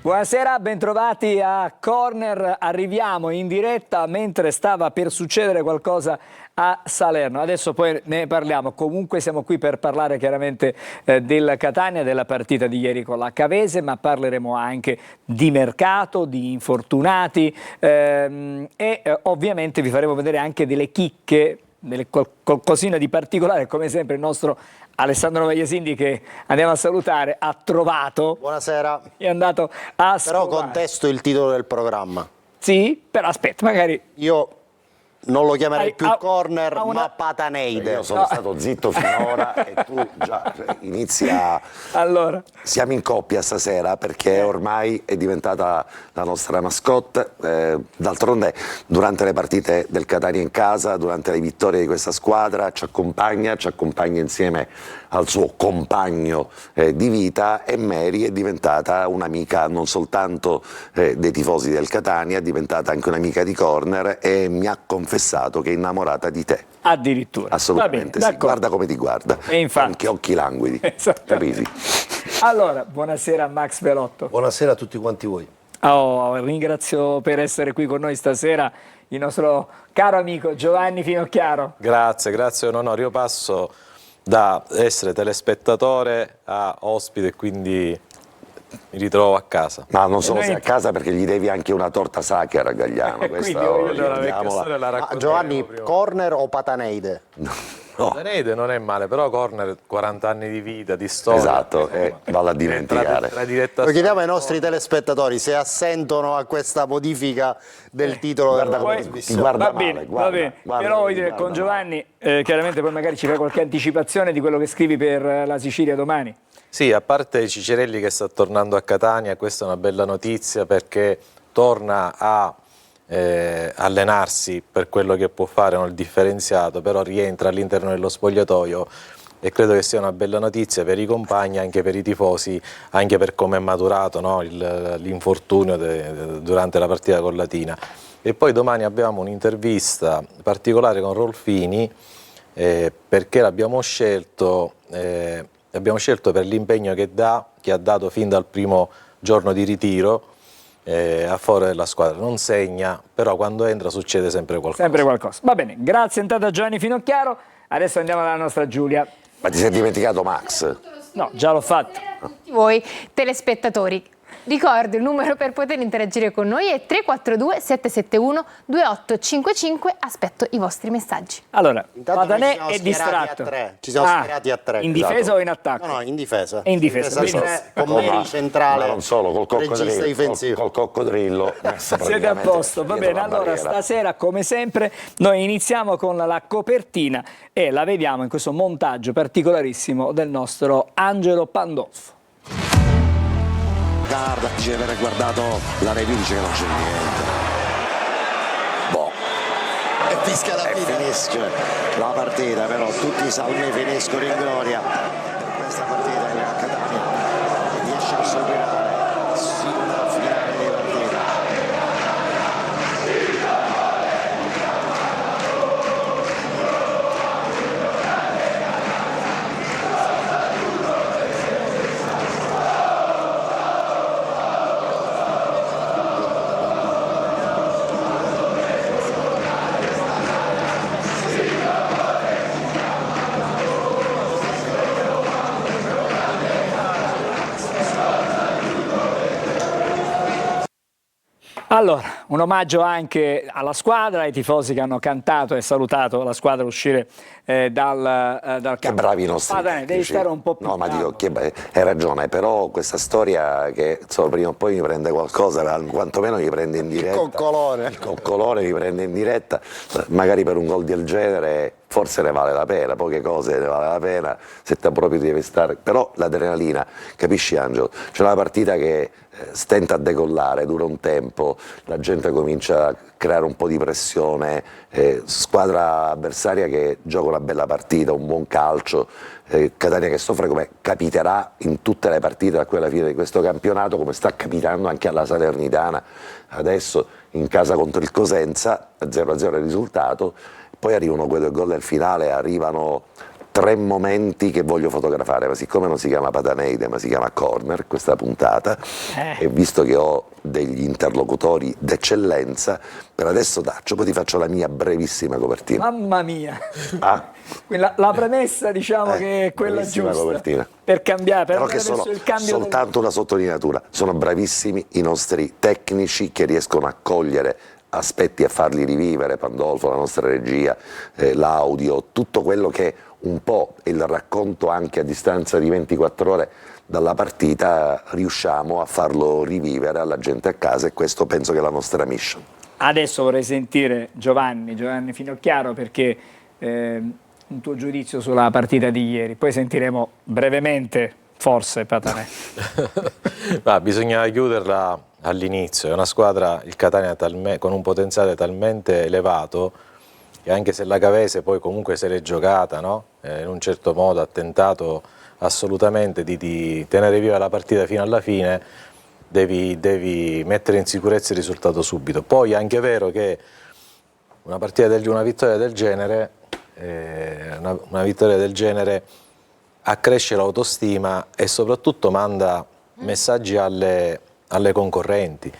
Buonasera, bentrovati a Corner. Arriviamo in diretta mentre stava per succedere qualcosa a Salerno. Adesso poi ne parliamo. Comunque siamo qui per parlare chiaramente del Catania, della partita di ieri con la Cavese, ma parleremo anche di mercato, di infortunati ovviamente vi faremo vedere anche delle chicche, qualcosina di particolare, come sempre il nostro Alessandro Magliasindi, che andiamo a salutare, ha trovato. Buonasera. È andato a Però contesto il titolo del programma. Sì, però aspetta, magari io non lo chiamerei più corner, ma pataneide. Io sono stato zitto finora e tu già inizi a... Allora. Siamo in coppia stasera perché ormai è diventata la nostra mascotte. D'altronde durante le partite del Catania in casa, durante le vittorie di questa squadra ci accompagna insieme al suo compagno di vita, e Mary è diventata un'amica non soltanto dei tifosi del Catania, è diventata anche un'amica di Corner e mi ha confessato che è innamorata di te. Addirittura. Assolutamente, bene, sì. Guarda come ti guarda, e infatti. anche occhi languidi, capiti? Allora, buonasera Max Velotto. Buonasera a tutti quanti voi. Ringrazio per essere qui con noi stasera il nostro caro amico Giovanni Finocchiaro. Grazie, è un onore. Io passo da essere telespettatore a ospite, quindi mi ritrovo a casa. Ma non solo sei a casa, perché gli devi anche una torta sacra a Gagliano. Giovanni, corner o pataneide? No. Pataneide non è male, però Corner 40 anni di vita, di storia. Esatto, valla a dimenticare. Lo chiediamo ai nostri telespettatori se assentono a questa modifica del titolo della trasmissione. Guarda va bene, male, però voglio dire, con Giovanni chiaramente poi magari ci fai qualche anticipazione di quello che scrivi per la Sicilia domani. Sì, a parte Cicerelli che sta tornando a Catania, questa è una bella notizia perché torna a allenarsi per quello che può fare, non il differenziato, però rientra all'interno dello spogliatoio e credo che sia una bella notizia per i compagni, anche per i tifosi, anche per come è maturato, no? L'infortunio durante la partita con Latina. E poi domani abbiamo un'intervista particolare con Rolfini perché l'abbiamo scelto per l'impegno che ha dato fin dal primo giorno di ritiro a favore della squadra. Non segna, però quando entra succede sempre qualcosa. Sempre qualcosa. Va bene, grazie intanto a Giovanni Finocchiaro. Adesso andiamo alla nostra Giulia. Ma ti sei dimenticato Max? No, già l'ho fatto. Tutti voi telespettatori, ricordo il numero per poter interagire con noi è 342 771 2855. Aspetto i vostri messaggi. Allora, Patanè è Ci distratto. siamo schierati a tre. In difesa o in attacco? No, in difesa. È in difesa. Con Meri centrale. Ma non solo, regista difensivo. col coccodrillo. Siete a posto, va bene. Allora, stasera, come sempre, noi iniziamo con la copertina e la vediamo in questo montaggio particolarissimo del nostro Angelo Pandolfo. Guarda, dice di aver guardato la review, dice che non c'è niente. Boh. E fischia la fine. Finisce la partita, però tutti i salmi finiscono in gloria. Questa partita è a Catania riesce a superare sino alla finale di partita. Allora, un omaggio anche alla squadra, ai tifosi che hanno cantato e salutato la squadra uscire dal campo. Che bravi i nostri Devi tecnici. stare un po' più No, ma calmo. dico, hai ragione, però questa storia che insomma, prima o poi mi prende qualcosa, quantomeno mi prende in diretta. Il coccolone mi prende in diretta, magari per un gol del genere forse ne vale la pena, poche cose ne vale la pena, se te proprio devi stare, però l'adrenalina, capisci Angelo? C'è una partita che stenta a decollare, dura un tempo, la gente comincia a creare un po' di pressione, squadra avversaria che gioca una bella partita, un buon calcio, Catania che soffre come capiterà in tutte le partite da qui alla fine di questo campionato, come sta capitando anche alla Salernitana, adesso in casa contro il Cosenza, 0-0 il risultato, poi arrivano quei due gol del finale, arrivano 3 momenti che voglio fotografare, ma siccome non si chiama Pataneide ma si chiama Corner questa puntata, e visto che ho degli interlocutori d'eccellenza, per adesso taccio, poi ti faccio la mia brevissima copertina. Mamma mia! Ah. La premessa, diciamo, che è quella giusta copertina. per cambiare, per Però che andare sono verso il cambio soltanto una sottolineatura, sono bravissimi i nostri tecnici che riescono a cogliere aspetti e a farli rivivere, Pandolfo, la nostra regia, l'audio, tutto quello che un po' è il racconto anche a distanza di 24 ore dalla partita, riusciamo a farlo rivivere alla gente a casa, e questo penso che è la nostra mission. Adesso vorrei sentire Giovanni Finocchiaro, perché un tuo giudizio sulla partita di ieri, poi sentiremo brevemente forse Patanè. Bisogna chiuderla all'inizio, è una squadra, il Catania, con un potenziale talmente elevato che anche se la Cavese poi comunque se l'è giocata, no? In un certo modo ha tentato assolutamente di tenere viva la partita fino alla fine, devi mettere in sicurezza il risultato subito. Poi è anche vero che una vittoria del genere, una vittoria del genere accresce l'autostima e soprattutto manda messaggi alle concorrenti,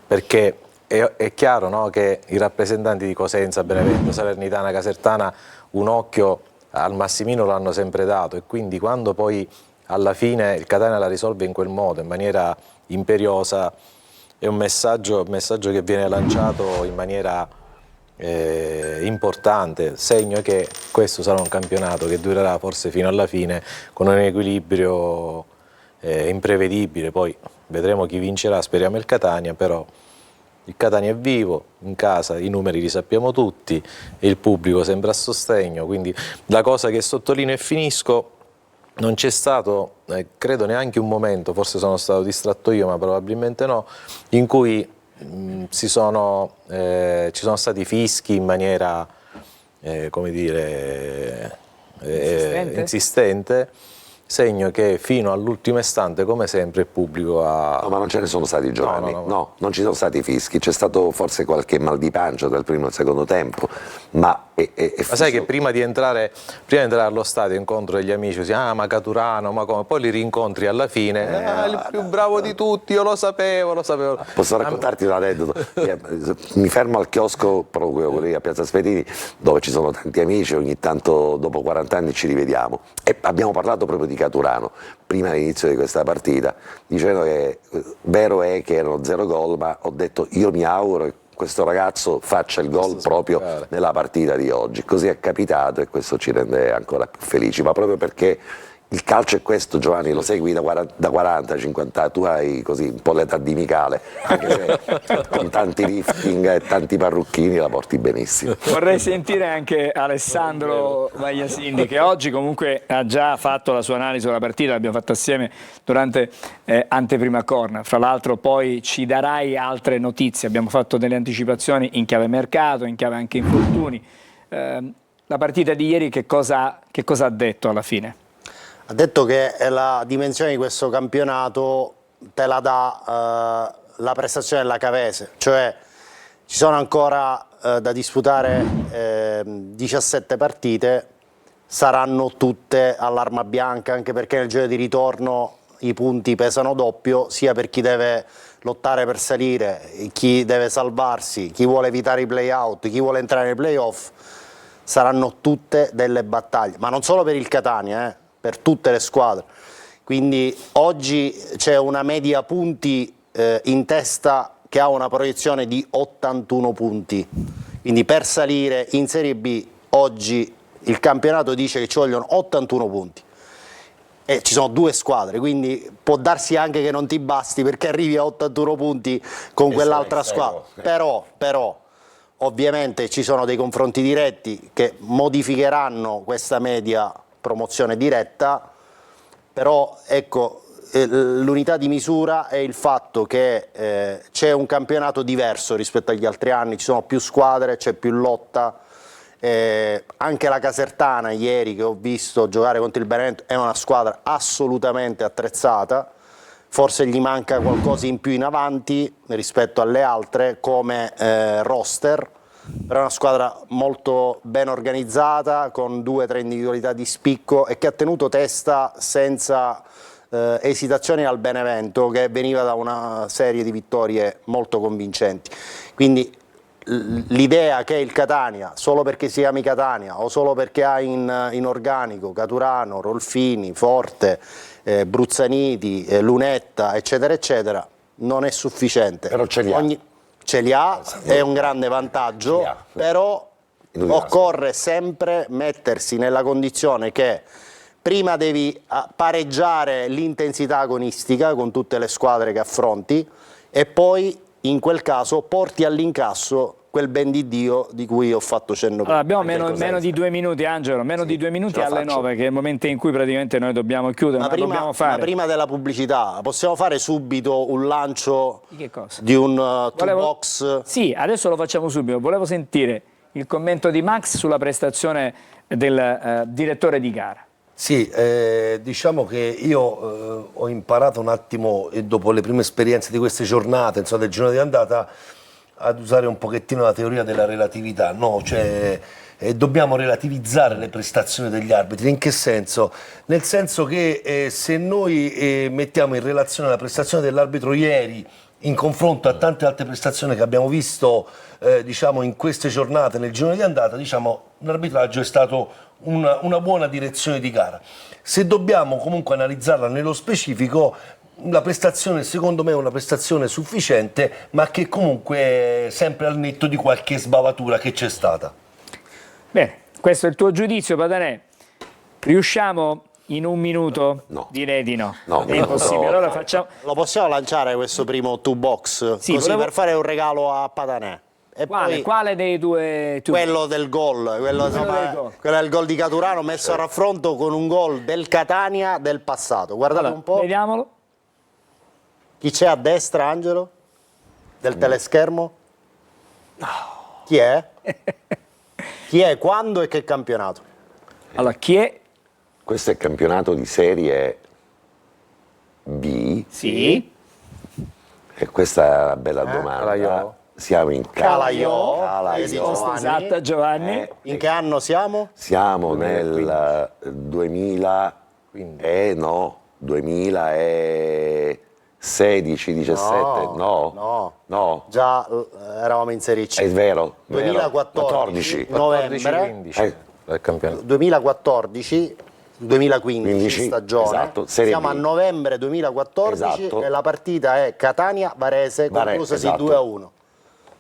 perché è chiaro, no, che i rappresentanti di Cosenza, Benevento, Salernitana, Casertana un occhio al Massimino l'hanno sempre dato, e quindi quando poi alla fine il Catania la risolve in quel modo, in maniera imperiosa, è un messaggio che viene lanciato in maniera importante, segno che questo sarà un campionato che durerà forse fino alla fine, con un equilibrio imprevedibile. Poi vedremo chi vincerà, speriamo il Catania, però il Catania è vivo, in casa i numeri li sappiamo tutti e il pubblico sembra a sostegno, quindi la cosa che sottolineo e finisco: non c'è stato, credo, neanche un momento, forse sono stato distratto io ma probabilmente no, in cui ci sono stati fischi in maniera, come dire, insistente, segno che fino all'ultimo istante, come sempre, il pubblico ha... No, ma non ce ne sono stati, Giovanni, no, non ci sono stati fischi, c'è stato forse qualche mal di pancia dal primo e secondo tempo, ma sai che prima di entrare allo stadio incontro degli amici, ma Caturano, ma come? Poi li rincontri alla fine, il più bravo di tutti, io lo sapevo. Posso raccontarti un aneddoto? Mi fermo al chiosco, proprio quello lì a Piazza Spedini, dove ci sono tanti amici, ogni tanto dopo 40 anni ci rivediamo, e abbiamo parlato proprio di Caturano prima dell'inizio di questa partita, dicendo che vero è che erano 0 gol, ma ho detto io mi auguro che questo ragazzo faccia il gol proprio nella partita di oggi. Così è capitato e questo ci rende ancora più felici, ma proprio perché il calcio è questo, Giovanni, lo segui da 40-50 anni, tu hai così un po' l'età di Micale, anche se con tanti lifting e tanti parrucchini la porti benissimo. Vorrei sentire anche Alessandro Magliasindi, che oggi comunque ha già fatto la sua analisi sulla partita, l'abbiamo fatta assieme durante Anteprima Corner. Fra l'altro poi ci darai altre notizie, abbiamo fatto delle anticipazioni in chiave mercato, in chiave anche infortuni. La partita di ieri che cosa ha detto alla fine? Ha detto che la dimensione di questo campionato te la dà la prestazione della Cavese, cioè ci sono ancora da disputare 17 partite, saranno tutte all'arma bianca, anche perché nel giro di ritorno i punti pesano doppio, sia per chi deve lottare per salire, chi deve salvarsi, chi vuole evitare i play-out, chi vuole entrare nei play-off, saranno tutte delle battaglie, ma non solo per il Catania, per tutte le squadre. Quindi oggi c'è una media punti in testa che ha una proiezione di 81 punti, quindi per salire in Serie B oggi il campionato dice che ci vogliono 81 punti e ci sono 2 squadre, quindi può darsi anche che non ti basti perché arrivi a 81 punti con quell'altra squadra, però ovviamente ci sono dei confronti diretti che modificheranno questa media promozione diretta, però ecco, l'unità di misura è il fatto che c'è un campionato diverso rispetto agli altri anni, ci sono più squadre, c'è più lotta, anche la Casertana ieri che ho visto giocare contro il Benevento è una squadra assolutamente attrezzata, forse gli manca qualcosa in più in avanti rispetto alle altre come roster, però è una squadra molto ben organizzata, con 2 o 3 individualità di spicco e che ha tenuto testa senza esitazioni al Benevento, che veniva da una serie di vittorie molto convincenti. Quindi l'idea che il Catania, solo perché si chiami Catania o solo perché ha in organico Caturano, Rolfini, Forte, Bruzzaniti, Lunetta, eccetera, eccetera, non è sufficiente. Però ce li ha. Ce li ha, è un grande vantaggio, però occorre sempre mettersi nella condizione che prima devi pareggiare l'intensità agonistica con tutte le squadre che affronti e poi in quel caso porti all'incasso quel ben di Dio di cui ho fatto cenno prima. Allora, abbiamo meno di 2 minuti, Angelo, meno di 2 minuti alle 9, che è il momento in cui praticamente noi dobbiamo chiudere, ma dobbiamo fare. Ma prima della pubblicità, possiamo fare subito un lancio Di che cosa? di un toolbox? Sì, adesso lo facciamo subito. Volevo sentire il commento di Max sulla prestazione del direttore di gara. Sì, diciamo che io ho imparato un attimo, dopo le prime esperienze di queste giornate, insomma, del girone di andata, ad usare un pochettino la teoria della relatività, no? Cioè, dobbiamo relativizzare le prestazioni degli arbitri. In che senso? Nel senso che se noi mettiamo in relazione la prestazione dell'arbitro ieri in confronto a tante altre prestazioni che abbiamo visto diciamo in queste giornate nel girone di andata, diciamo l'arbitraggio è stato una buona direzione di gara. Se dobbiamo comunque analizzarla nello specifico, la prestazione secondo me è una prestazione sufficiente, ma che comunque è sempre al netto di qualche sbavatura che c'è stata. Bene, questo è il tuo giudizio, Patanè. Riusciamo in un minuto? No. Direi di no. No, è impossibile. no. Allora facciamo. Lo possiamo lanciare questo primo toolbox? Sì, così volevo- per fare un regalo a Patanè. E poi Quale dei due? quello del gol, quello del gol di Caturano messo a raffronto con un gol del Catania del passato. Guardate Allora, un po'. vediamolo. Chi c'è a destra, Angelo? Del teleschermo? Chi è? Chi è, quando e che campionato? Allora, chi è? Questo è il campionato di Serie B Sì. e questa è una bella domanda. Calaiò. Siamo in Calaiò. Risposta esatta, Giovanni. In che anno siamo? Siamo nel 2016, 17, no. Già eravamo in Serie C. È vero, 2014, 14. novembre, 15 del campionato. 2014, 2015 stagione, esatto, Serie siamo B. a novembre 2014 Esatto. e la partita è Catania-Varese, conclusasi esatto. 2-1.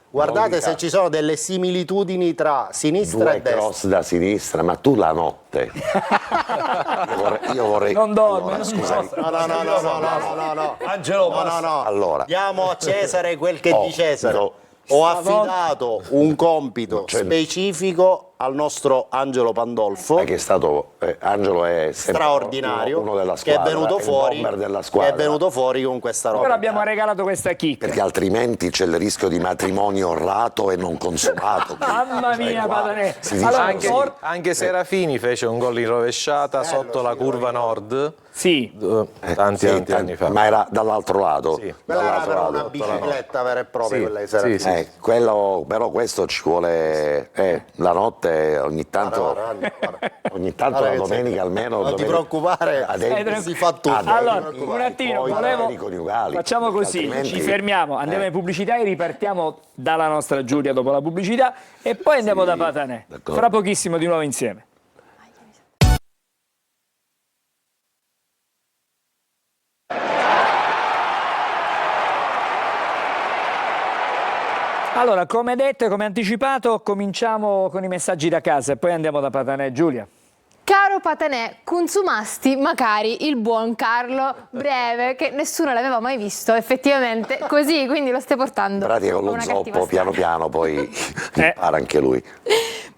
Guardate Non se dica- ci sono delle similitudini tra sinistra e Due destra. cross da sinistra, ma tu la notte. io vorrei Non dorme, allora, non scusami. No. Angelo, No. Allora. Diamo a Cesare quel che è di Cesare. no. Ho affidato un compito c'è- specifico al nostro Angelo Pandolfo, Che è stato Angelo è sempre straordinario, uno della che squadra, è venuto il fuori, bomber della che squadra. è venuto fuori con questa roba. Ora abbiamo regalato questa chicca. Perché altrimenti c'è il rischio di matrimonio orrato e non consumato. Mamma mia, Patanè. Si dice Allora, così. Anche Serafini fece un gol in rovesciata sotto la curva nord Sì. tanti anni fa. Ma era dall'altro lato. Sì. Quella era Dall'altro però lato. una bicicletta vera e propria, Sì, quella di Serafini. sì. Però questo ci vuole la notte ogni tanto Guarda, la che domenica almeno non ti preoccupare, si fa tutto. Allora, Adepti, un attimo, poi volevo... magari coniugali, facciamo così, altrimenti- ci fermiamo, andiamo in pubblicità e ripartiamo dalla nostra Giulia dopo la pubblicità e poi andiamo da Patanè. d'accordo. Fra pochissimo di nuovo insieme. Allora, come detto e come anticipato, cominciamo con i messaggi da casa e poi andiamo da Patanè. Giulia. Caro Patanè, consumasti magari il buon Carlo Breve, che nessuno l'aveva mai visto, effettivamente così, quindi lo stai portando. In pratica con a lo una zoppo cattiva piano strada. piano poi impara anche lui.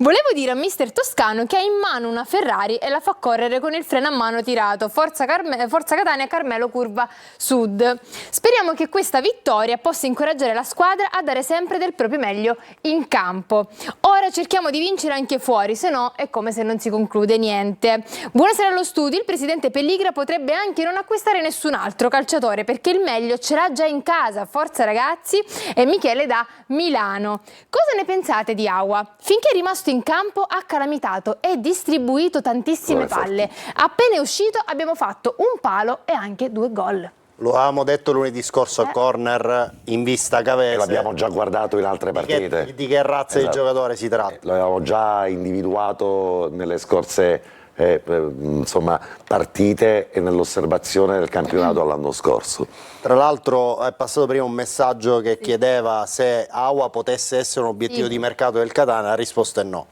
Volevo dire a mister Toscano che ha in mano una Ferrari e la fa correre con il freno a mano tirato. Forza Catania, Carmelo, curva sud. Speriamo che questa vittoria possa incoraggiare la squadra a dare sempre del proprio meglio in campo. Ora cerchiamo di vincere anche fuori, se no è come se non si conclude niente. Buonasera allo studio. Il presidente Pelligra potrebbe anche non acquistare nessun altro calciatore perché il meglio ce l'ha già in casa. Forza ragazzi. E Michele da Milano. Cosa ne pensate di Aua? Finché è rimasto in campo ha calamitato e distribuito tantissime palle. Appena è uscito abbiamo fatto un palo e anche 2 gol. Lo avevamo detto lunedì scorso a corner in vista Cavese. L'abbiamo già guardato in altre partite. Di che razza di giocatore si tratta? L'avevamo già individuato nelle scorse insomma, partite e nell'osservazione del campionato l'anno scorso. Tra l'altro è passato prima un messaggio che chiedeva se Aua potesse essere un obiettivo di mercato del Catania, la risposta è no.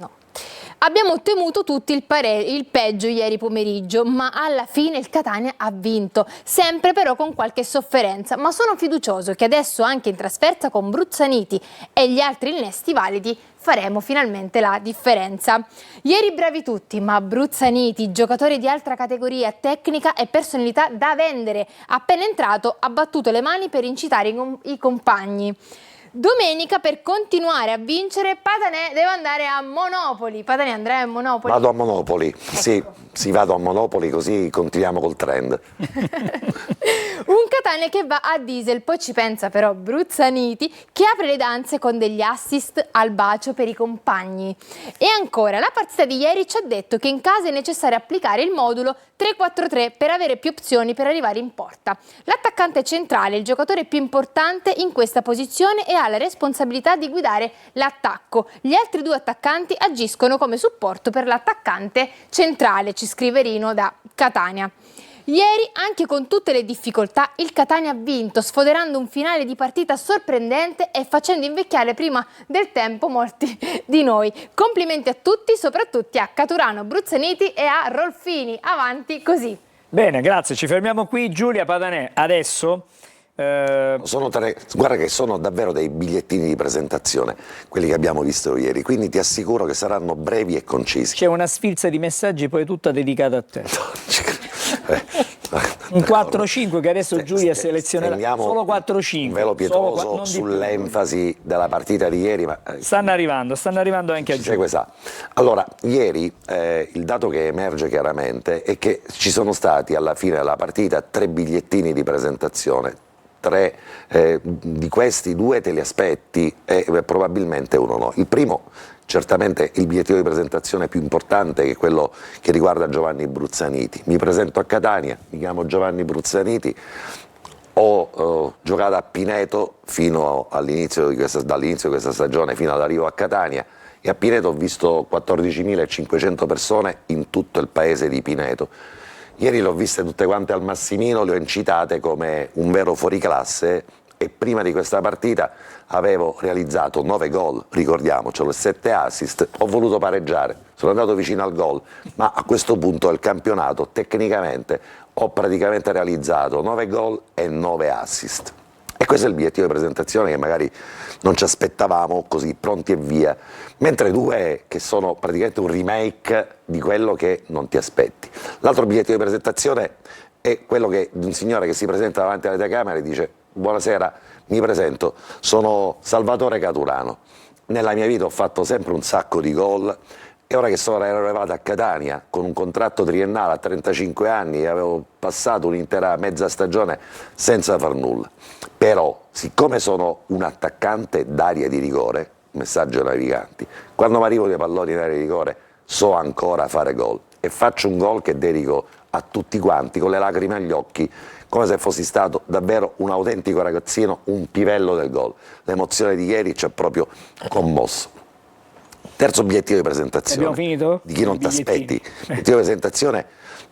Abbiamo temuto tutti il peggio ieri pomeriggio, ma alla fine il Catania ha vinto, sempre però con qualche sofferenza, ma sono fiducioso che adesso anche in trasferta con Bruzzaniti e gli altri innesti validi faremo finalmente la differenza. Ieri bravi tutti, ma Bruzzaniti, giocatore di altra categoria, tecnica e personalità da vendere, appena entrato ha battuto le mani per incitare i compagni. Domenica, per continuare a vincere, Patanè deve andare a Monopoli. Patanè andrà a Monopoli? Vado a Monopoli, Ecco. sì, vado a Monopoli così continuiamo col trend. Un Catania che va a diesel, poi ci pensa però Bruzzaniti, che apre le danze con degli assist al bacio per i compagni. E ancora, la partita di ieri ci ha detto che in casa è necessario applicare il modulo 3-4-3 per avere più opzioni per arrivare in porta. L'attaccante centrale, il giocatore più importante in questa posizione e ha la responsabilità di guidare l'attacco. Gli altri 2 attaccanti agiscono come supporto per l'attaccante centrale, ci scrive Rino da Catania. Ieri, anche con tutte le difficoltà, il Catania ha vinto, sfoderando un finale di partita sorprendente e facendo invecchiare prima del tempo molti di noi. Complimenti a tutti, soprattutto a Caturano, Bruzzaniti e a Rolfini. Avanti così. Bene, grazie. Ci fermiamo qui. Giulia Patanè, adesso... Guarda che sono davvero dei bigliettini di presentazione quelli che abbiamo visto ieri, quindi ti assicuro che saranno brevi e concisi. C'è una sfilza di messaggi poi tutta dedicata a te. Un 4-5 che adesso Giulia selezionerà, solo 4-5. Un velo pietoso sull'enfasi della partita di ieri. Ma, stanno arrivando anche a Giulia. Allora, ieri il dato che emerge chiaramente è che ci sono stati alla fine della partita 3 bigliettini di presentazione. 3 di questi 2 te li aspetti e probabilmente uno no. Il primo, certamente il bigliettino di presentazione più importante, che è quello che riguarda Giovanni Bruzzaniti. Mi presento a Catania, mi chiamo Giovanni Bruzzaniti, ho giocato a Pineto fino dall'inizio di questa stagione fino all'arrivo a Catania, e a Pineto ho visto 14.500 persone in tutto il paese di Pineto. Ieri le ho viste tutte quante al Massimino, le ho incitate come un vero fuoriclasse, e prima di questa partita avevo realizzato 9 gol, ricordiamocelo, 7 assist, ho voluto pareggiare, sono andato vicino al gol, ma a questo punto del campionato tecnicamente ho praticamente realizzato 9 gol e 9 assist. E questo è il bigliettino di presentazione che magari non ci aspettavamo così pronti e via, mentre 2 che sono praticamente un remake di quello che non ti aspetti. L'altro bigliettino di presentazione è quello di un signore che si presenta davanti alle telecamere e dice: buonasera, mi presento, sono Salvatore Caturano, nella mia vita ho fatto sempre un sacco di gol e ora che ero arrivato a Catania con un contratto triennale a 35 anni e avevo passato un'intera mezza stagione senza far nulla, però siccome sono un attaccante d'area di rigore, messaggio ai naviganti, quando mi arrivo dei palloni in area di rigore so ancora fare gol e faccio un gol che dedico a tutti quanti con le lacrime agli occhi, come se fossi stato davvero un autentico ragazzino, un pivello del gol. L'emozione di ieri ci ha proprio commosso. Terzo bigliettino di presentazione. Abbiamo finito? Di chi non ti aspetti. Bigliettino di presentazione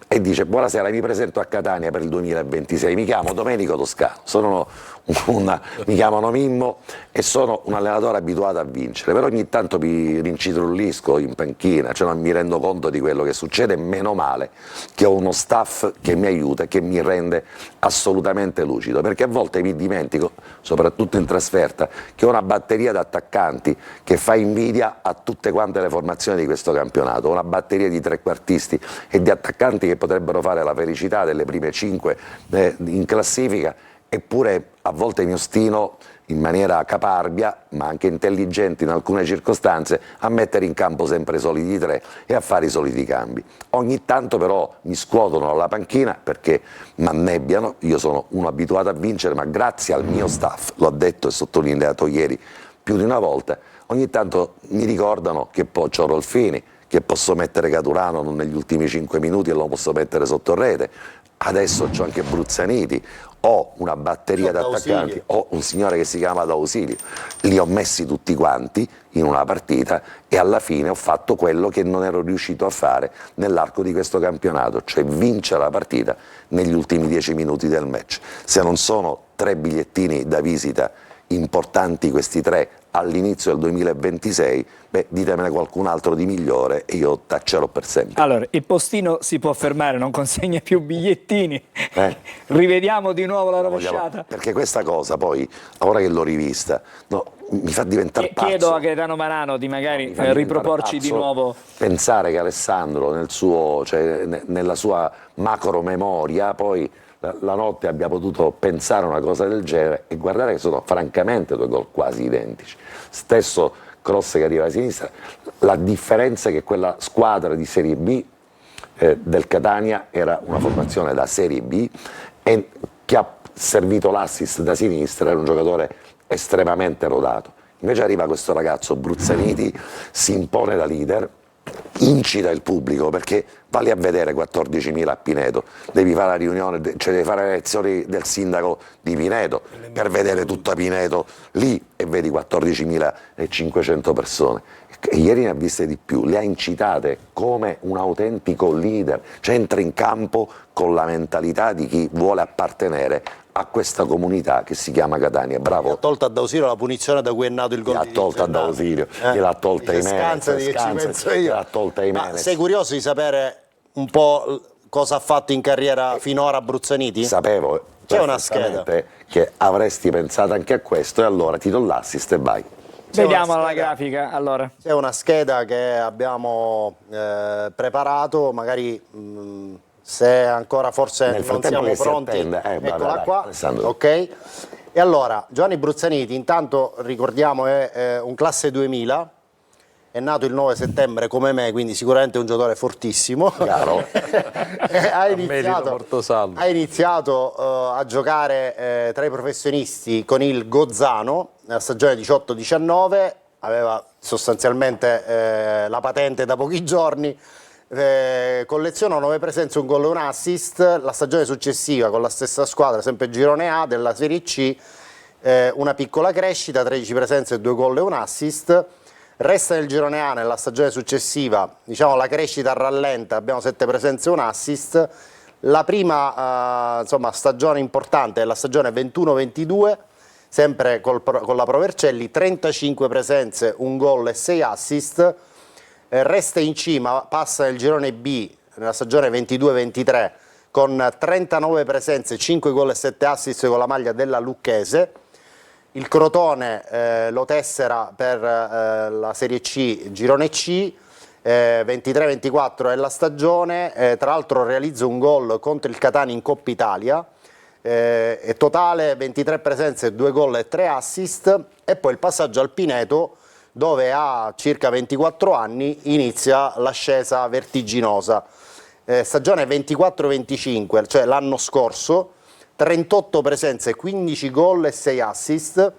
e dice: buonasera, mi presento a Catania per il 2026, mi chiamo Domenico Toscano, sono mi chiamano Mimmo e sono un allenatore abituato a vincere, però ogni tanto mi rincitrullisco in panchina, cioè non mi rendo conto di quello che succede, meno male che ho uno staff che mi aiuta e che mi rende assolutamente lucido, perché a volte mi dimentico, soprattutto in trasferta, che ho una batteria di attaccanti che fa invidia a tutte quante le formazioni di questo campionato, una batteria di trequartisti e di attaccanti che potrebbero fare la felicità delle prime 5 in classifica, eppure a volte mi ostino in maniera caparbia, ma anche intelligente in alcune circostanze, a mettere in campo sempre i soliti 3 e a fare i soliti cambi. Ogni tanto però mi scuotono alla panchina perché mi annebbiano, io sono uno abituato a vincere, ma grazie al mio staff, l'ho detto e sottolineato ieri più di una volta, ogni tanto mi ricordano che poi c'ho Rolfini, che posso mettere Caturano negli ultimi 5 minuti e lo posso mettere sotto rete, adesso c'ho anche Bruzzaniti, ho una batteria di attaccanti, ho un signore che si chiama D'Ausilio, li ho messi tutti quanti in una partita e alla fine ho fatto quello che non ero riuscito a fare nell'arco di questo campionato, cioè vincere la partita negli ultimi 10 minuti del match. Se non sono 3 bigliettini da visita importanti questi 3 all'inizio del 2026, beh, ditemene qualcun altro di migliore e io taccerò per sempre. Allora, il postino si può fermare, non consegna più bigliettini. Rivediamo di nuovo la rovesciata. Perché questa cosa poi, ora che l'ho rivista, no, mi fa diventare pazzo. Chiedo a Gaetano Marano di magari riproporci di nuovo. Pensare che Alessandro nella sua macro memoria poi la notte abbia potuto pensare una cosa del genere e guardare che sono francamente 2 gol quasi identici. Stesso cross che arriva a sinistra, la differenza è che quella squadra di Serie B del Catania era una formazione da Serie B e che ha servito l'assist da sinistra, era un giocatore estremamente rodato. Invece arriva questo ragazzo Bruzzaniti, si impone da leader, incita il pubblico perché valli a vedere 14.000 a Pineto, devi fare la riunione, cioè devi fare le elezioni del sindaco di Pineto per vedere tutta Pineto lì e vedi 14.500 persone. E ieri ne ha viste di più, le ha incitate come un autentico leader, cioè entra in campo con la mentalità di chi vuole appartenere a questa comunità che si chiama Catania. Bravo. Ha tolto a D'Ausilio la punizione da cui è nato il gol. Ha tolto a D'Ausilio, gliel'ha tolta ai Menez, gliel'ha tolta ai Menez. Sei curioso di sapere un po' cosa ha fatto in carriera finora Bruzzaniti? Sapevo c'è una scheda che avresti pensato anche a questo e allora ti do l'assist e vai. Vediamo la grafica allora. C'è una scheda che abbiamo preparato, magari se ancora forse non siamo pronti, eccola qua, ok? E allora, Giovanni Bruzzaniti, intanto ricordiamo è un classe 2000, è nato il 9 settembre come me, quindi sicuramente è un giocatore fortissimo. ha iniziato a giocare tra i professionisti con il Gozzano nella stagione 18-19, aveva sostanzialmente la patente da pochi giorni, collezionò 9 presenze, un gol e un assist. La stagione successiva con la stessa squadra, sempre girone A della Serie C, una piccola crescita, 13 presenze, 2 gol e un assist. Resta nel girone A nella stagione successiva, diciamo la crescita rallenta, abbiamo 7 presenze e un assist. La prima stagione importante è la stagione 21-22, sempre con la Provercelli, 35 presenze, un gol e 6 assist. Resta in cima, passa nel girone B nella stagione 22-23 con 39 presenze, 5 gol e 7 assist con la maglia della Lucchese. Il Crotone lo tessera per la Serie C, girone C, 23-24 è la stagione, tra l'altro realizza un gol contro il Catania in Coppa Italia, totale 23 presenze, 2 gol e 3 assist, e poi il passaggio al Pineto, dove a circa 24 anni inizia l'ascesa vertiginosa. Stagione 24-25, cioè l'anno scorso, 38 presenze, 15 gol e 6 assist.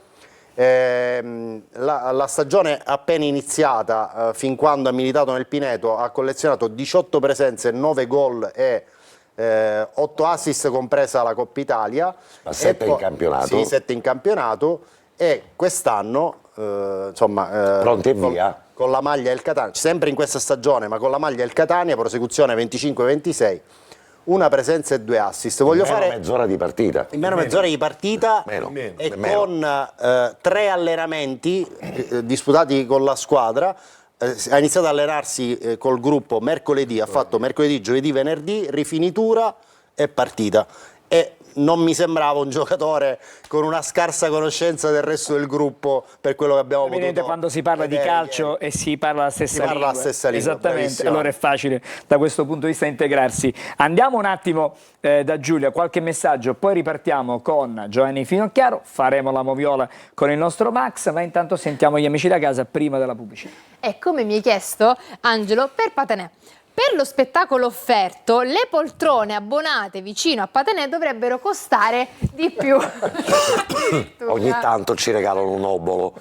La stagione appena iniziata, fin quando ha militato nel Pineto, ha collezionato 18 presenze, 9 gol e 8 assist, compresa la Coppa Italia. Ma 7 in campionato. Sì, 7 in campionato, e quest'anno pronti e via con la maglia del Catania, sempre in questa stagione, ma con la maglia del Catania, prosecuzione 25-26, una presenza e 2 assist. Voglio Meno fare mezz'ora di partita. in meno mezz'ora di partita Meno. e Meno. con 3 allenamenti disputati con la squadra. Ha iniziato ad allenarsi col gruppo mercoledì, ha fatto mercoledì, giovedì, venerdì, rifinitura e partita. E non mi sembrava un giocatore con una scarsa conoscenza del resto del gruppo per quello che abbiamo Evidente potuto quando si parla di vedere calcio ieri. e si parla la stessa Si parla lingua. la stessa lingua, Esattamente, bravissimo. allora è facile da questo punto di vista integrarsi. Andiamo un attimo da Giulia, qualche messaggio, poi ripartiamo con Giovanni Finocchiaro, faremo la moviola con il nostro Max, ma intanto sentiamo gli amici da casa prima della pubblicità. E come mi hai chiesto, Angelo, per Patanè. Per lo spettacolo offerto, le poltrone abbonate vicino a Patanè dovrebbero costare di più. Ogni tanto ci regalano un obolo,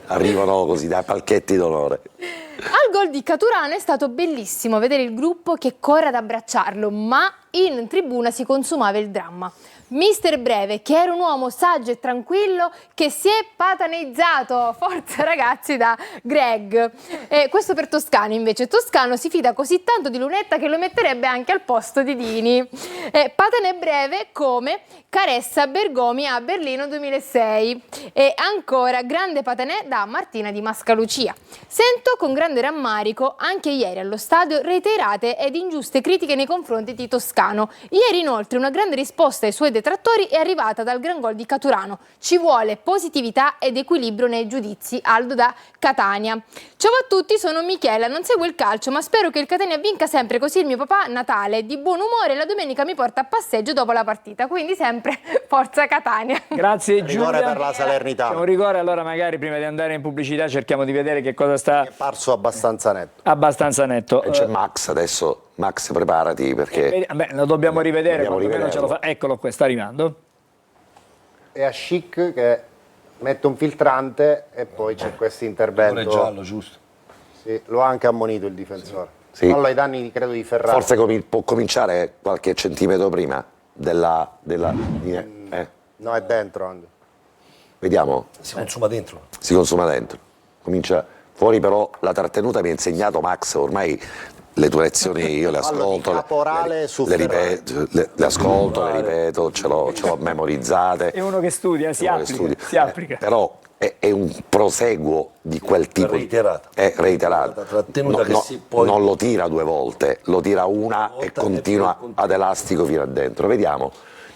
arrivano così dai palchetti d'onore. Al gol di Caturano è stato bellissimo vedere il gruppo che corre ad abbracciarlo, ma in tribuna si consumava il dramma. Mister Breve, che era un uomo saggio e tranquillo, che si è patanizzato, forza ragazzi, da Greg. Questo per Toscano invece. Toscano si fida così tanto di Lunetta che lo metterebbe anche al posto di Dini. Patanè Breve come Caressa Bergomi a Berlino 2006. E ancora grande Patanè da Martina di Mascalucia. Sento con grande rammarico anche ieri allo stadio reiterate ed ingiuste critiche nei confronti di Toscano. Ieri inoltre una grande risposta ai suoi detrattori è arrivata dal gran gol di Caturano. Ci vuole positività ed equilibrio nei giudizi. Aldo da Catania. Ciao a tutti, sono Michela, non seguo il calcio ma spero che il Catania vinca sempre, così il mio papà Natale è di buon umore e la domenica mi porta a passeggio dopo la partita, quindi sempre forza Catania. Grazie Giulia. Rigore per la Salernitana. C'è un rigore, allora magari prima di andare in pubblicità cerchiamo di vedere che cosa sta È parso abbastanza netto. abbastanza netto. E c'è Max adesso, Max preparati perché Lo dobbiamo rivedere, Dobbiamo quantomeno ce lo fa. rivederlo. Eccolo qua, sta arrivando. È a Schick che mette un filtrante e poi c'è questo intervento. Rigore giallo, giusto. Sì, lo ha anche ammonito il difensore. Sì. Fallo ai danni credo di Ferrari. forse può cominciare qualche centimetro prima della No, è dentro Andy. vediamo, Si consuma dentro. si consuma dentro, comincia fuori, però la trattenuta mi ha insegnato Max, ormai le tue lezioni io le Fallo di ascolto, Caporale su le Ferrari. ripeto, le ascolto, le ripeto, ce l'ho memorizzate. È uno che studia, si Uno che applica. studia. Si applica. Però è un proseguo di quel tipo. Reiterata. È reiterato. La trattenuta che si poi- Non lo tira 2 volte, lo tira una e volta continua e poi continua. ad elastico fino a dentro. Vediamo.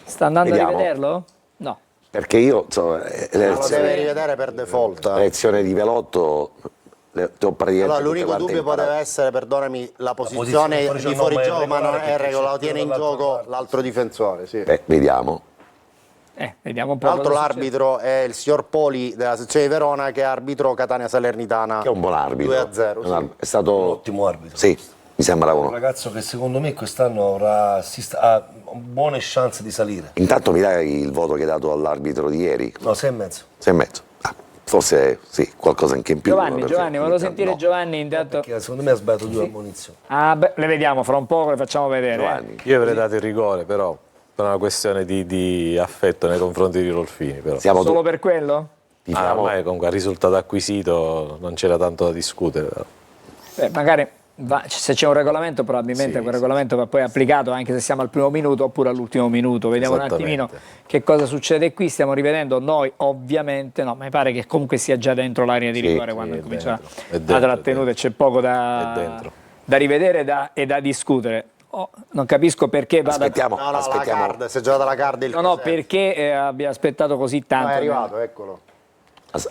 Sta andando Vediamo. a rivederlo? No. Perché io, insomma, le Ma lo deve lezioni, rivedere per default. lezioni di Velotto le ho praticamente Allora, tutte l'unico quante dubbio imparate. poteva essere, perdonami, la posizione posizione fuori di gioco, fuorigioco, ma non regolare è perché regola, lo c'è tiene in dall'altra gioco parte. l'altro difensore. Sì. Vediamo. Vediamo un po'. Tra l'altro cosa succede. l'arbitro è il signor Poli della sezione di Verona che arbitro Catania Salernitana Che è un buon arbitro. 2-0. È un sì. è stato Un ottimo arbitro. Sì, mi sembra Un uno. ragazzo che secondo me quest'anno ha buone chance di salire. Intanto mi dai il voto che hai dato all'arbitro di ieri? No, 6,5. 6,5. Forse sì, qualcosa anche in più. Giovanni, perché Giovanni, volevo intanto sentire no. Giovanni intanto. Perché secondo me ha sbagliato 2 ammonizioni. Ah, beh, le vediamo fra un po', le facciamo vedere. Giovanni. Io avrei dato il rigore, però per una questione di affetto nei confronti di Rolfini. Però. Siamo Solo per quello? tifiamo- Ormai comunque il risultato acquisito non c'era tanto da discutere. Però. Magari se c'è un regolamento, probabilmente quel regolamento va poi applicato anche se siamo al primo minuto oppure all'ultimo minuto. Vediamo un attimino che cosa succede qui. Stiamo rivedendo noi, ovviamente, no, mi pare che comunque sia già dentro l'area di Sì, rigore quando comincia È dentro, la trattenuta e c'è poco È da dentro. rivedere e da discutere. Non capisco perché vada. Aspettiamo, No, la aspettiamo. card, si è giocata la card il No, no, Cosenza. perché abbia aspettato così No, tanto. è arrivato, eccolo.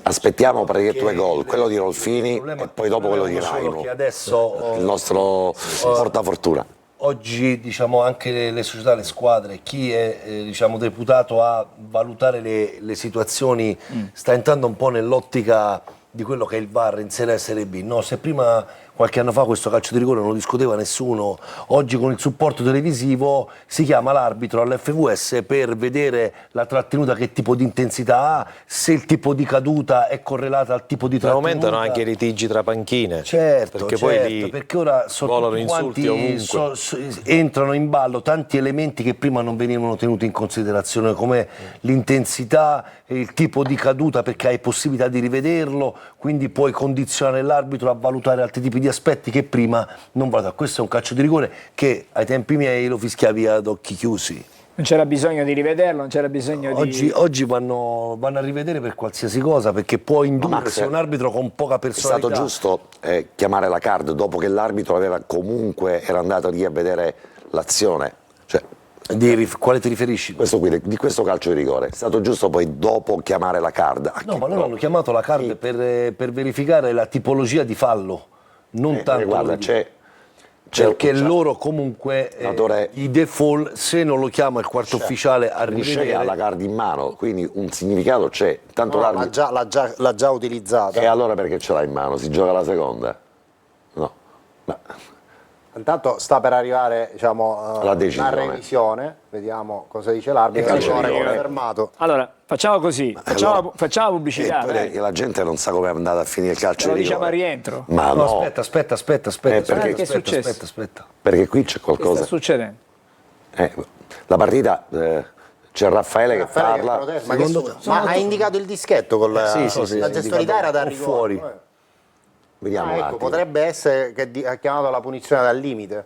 Aspettiamo praticamente 2 gol, quello di Rolfini Il problema- e poi dopo quello di il problema è solo Raimo, che adesso il nostro portafortuna. oggi diciamo anche le società, le squadre, chi è diciamo, deputato a valutare le situazioni sta entrando un po' nell'ottica di quello che è il VAR in Serie A e Serie B. No, se prima qualche anno fa questo calcio di rigore non lo discuteva nessuno, oggi con il supporto televisivo si chiama l'arbitro all'FVS per vedere la trattenuta, che tipo di intensità ha, se il tipo di caduta è correlata al tipo di Ne trattenuta. aumentano anche i litigi tra panchine. Certo, perché certo, poi lì perché ora sono volano tutti insulti quanti ovunque. entrano in ballo tanti elementi che prima non venivano tenuti in considerazione, come l'intensità, il tipo di caduta, perché hai possibilità di rivederlo, quindi puoi condizionare l'arbitro a valutare altri tipi di di aspetti che prima non valutavo. Questo è un calcio di rigore che ai tempi miei lo fischiavi ad occhi chiusi. Non c'era bisogno di rivederlo, non c'era bisogno di... Oggi vanno a rivedere per qualsiasi cosa, perché può indurre Max, se un arbitro con poca È personalità. stato giusto chiamare la card dopo che l'arbitro era andato lì a vedere l'azione. Cioè, Quale ti riferisci? questo qui, di questo calcio di rigore. È stato giusto poi dopo chiamare la card. No, ma loro hanno chiamato la card per verificare la tipologia di fallo, non tanto guarda, perché loro comunque i default, se non lo chiama il quarto ufficiale a Dice che rivedere, ha la card in mano, quindi un significato c'è. Tanto No, l'arbitro... l'ha già utilizzata. E allora perché ce l'ha in mano? Si gioca la seconda? No. Ma... Intanto sta per arrivare, diciamo, La decisione. la revisione, vediamo cosa dice l'arbitro. calcio di Ancora rigore. confermato. Allora, facciamo così, facciamo Allora, la pubblicità. poi dai. la gente non sa come è andata a finire il calcio Lo di diciamo a rigore. rientro. Ma No, no, aspetta, perché- che è successo? aspetta. perché qui c'è Che sta qualcosa. succedendo? La partita c'è Raffaele che Raffaele che parla. protesta, ma ha indicato il dischetto con la sì, la gestualità era da o rigore. fuori. Vediamo un Ecco, attimo. potrebbe essere che ha chiamato la punizione dal limite.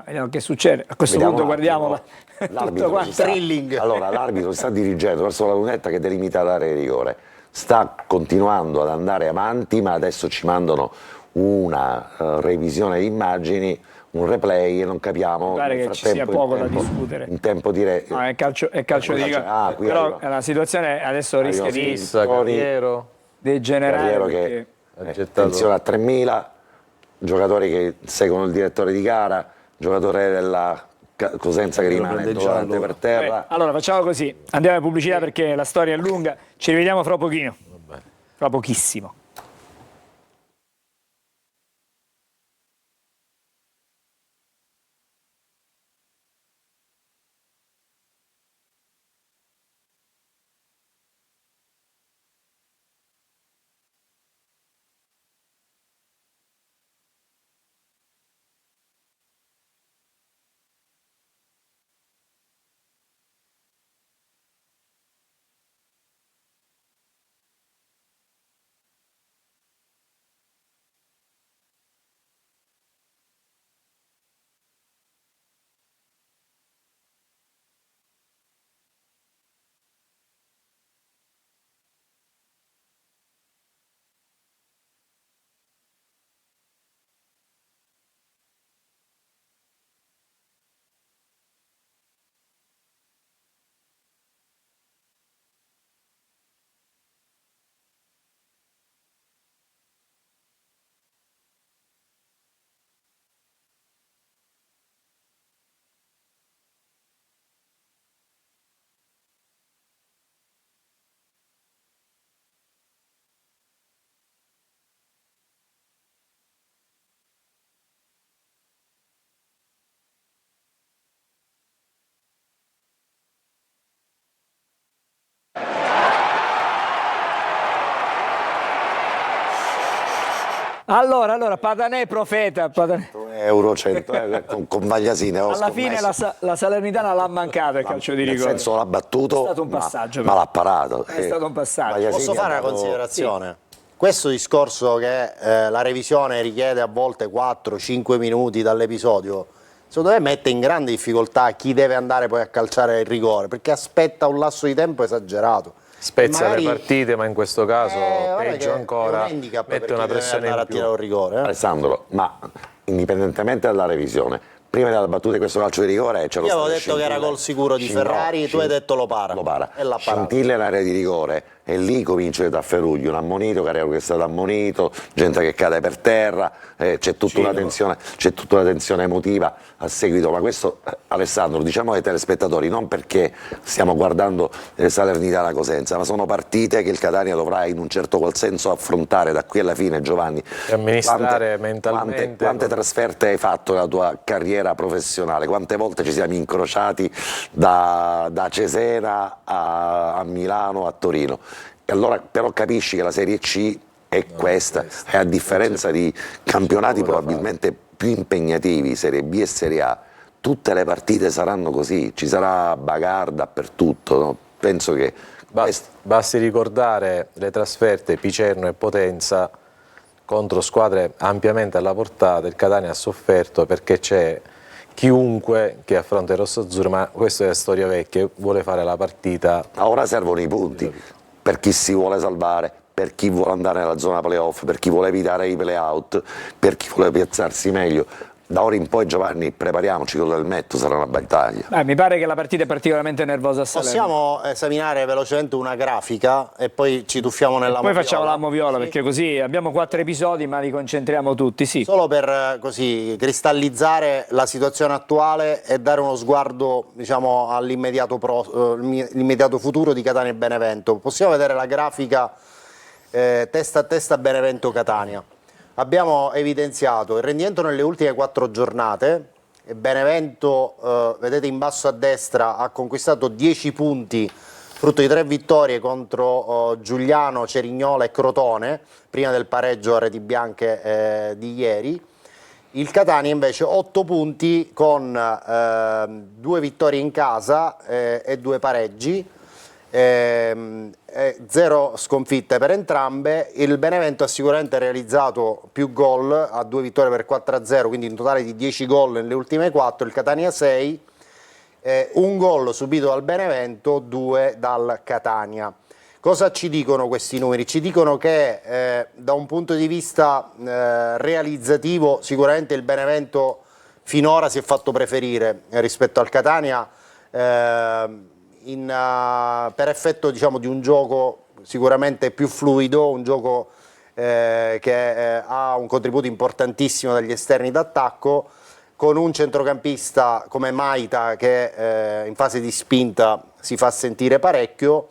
Vediamo che succede. A questo Vediamo punto un attimo. guardiamo tutto L'arbitro quanto. si sta- Thrilling. Allora, l'arbitro si sta dirigendo verso la lunetta che delimita l'area di rigore. Sta continuando ad andare avanti, ma adesso ci mandano una revisione di immagini, un replay e non capiamo. Pare nel che ci sia frattempo, poco in da tempo- discutere. In tempo di No, è calcio di rigore. qui Però arriva. la situazione adesso rischia Arriva di Issa, Carriero, degenerare. Carriero perché- che ha gettato- attenzione a 3.000, giocatori che seguono il direttore di gara, giocatore della Cosenza che rimane prende il dolorante giallo. per terra. Allora facciamo così, andiamo in pubblicità perché la storia è lunga, ci rivediamo fra pochino, fra pochissimo. Allora, Patanè profeta, Patanè. Euro 100 con Vagliasine. Alla fine la Salernitana l'ha mancato il calcio di Nel rigore. senso l'ha battuto, È stato un passaggio, ma l'ha parato. È stato un passaggio. Vagliasini Posso fare ha una dato- considerazione? Questo discorso che la revisione richiede a volte 4-5 minuti dall'episodio, secondo me mette in grande difficoltà chi deve andare poi a calciare il rigore, perché aspetta un lasso di tempo esagerato. spezza Magari- le partite, ma in questo caso guarda peggio che ancora, è un handicap per mette chi una deve pressione andare in a più. tirare un rigore. Alessandro, ma indipendentemente dalla revisione, prima della battuta di questo calcio di rigore c'era Io avevo stato detto che era scintille. gol sicuro di Ferrari, tu hai detto lo para. Lo para. E l'ha parato. Scintille in area di rigore e lì comincia da Ferruglio, un ammonito, Carriero che è stato ammonito, gente che cade per terra, c'è tutta una tensione emotiva a seguito, ma questo Alessandro, diciamo ai telespettatori, non perché stiamo guardando Salernitana Cosenza, ma sono partite che il Catania dovrà in un certo qual senso affrontare da qui alla fine. Giovanni, E amministrare mentalmente. quante trasferte hai fatto nella tua carriera professionale? Quante volte ci siamo incrociati da Cesena a Milano, a Torino? E allora però capisci che la Serie C è questa, e a differenza di campionati probabilmente più impegnativi, Serie B e Serie A, tutte le partite saranno così, ci sarà bagarre dappertutto, no? Penso che Basti ricordare le trasferte Picerno e Potenza contro squadre ampiamente alla portata. Il Catania ha sofferto perché c'è chiunque che affronta il rosso-azzurro, ma questa è storia vecchia, vuole fare la partita. Ora servono i punti per chi si vuole salvare, per chi vuole andare nella zona playoff, per chi vuole evitare i play-out, per chi vuole piazzarsi meglio. Da ora in poi, Giovanni, prepariamoci, quello del Metto sarà una battaglia. Mi pare che la partita è particolarmente nervosa a Salerno. Possiamo esaminare velocemente una grafica e poi ci tuffiamo nella Poi moviola? facciamo la moviola, Sì. perché così abbiamo 4 episodi ma li concentriamo tutti, sì. Solo per così cristallizzare la situazione attuale e dare uno sguardo, diciamo, all'immediato l'immediato futuro di Catania e Benevento. Possiamo vedere la grafica testa a testa Benevento-Catania. Abbiamo evidenziato il rendimento nelle ultime 4 giornate. Benevento, vedete in basso a destra, ha conquistato 10 punti, frutto di 3 vittorie contro Giuliano, Cerignola e Crotone, prima del pareggio a reti bianche di ieri. Il Catania invece 8 punti con 2 vittorie in casa e 2 pareggi. 0 sconfitte per entrambe. Il Benevento ha sicuramente realizzato più gol, ha 2 vittorie per 4-0, quindi in totale di 10 gol nelle ultime 4. Il Catania 6, 1 gol subito dal Benevento, 2 dal Catania. Cosa ci dicono questi numeri? Ci dicono che da un punto di vista realizzativo sicuramente il Benevento finora si è fatto preferire rispetto al Catania, per effetto, diciamo, di un gioco sicuramente più fluido, un gioco che ha un contributo importantissimo dagli esterni d'attacco, con un centrocampista come Maita che in fase di spinta si fa sentire parecchio,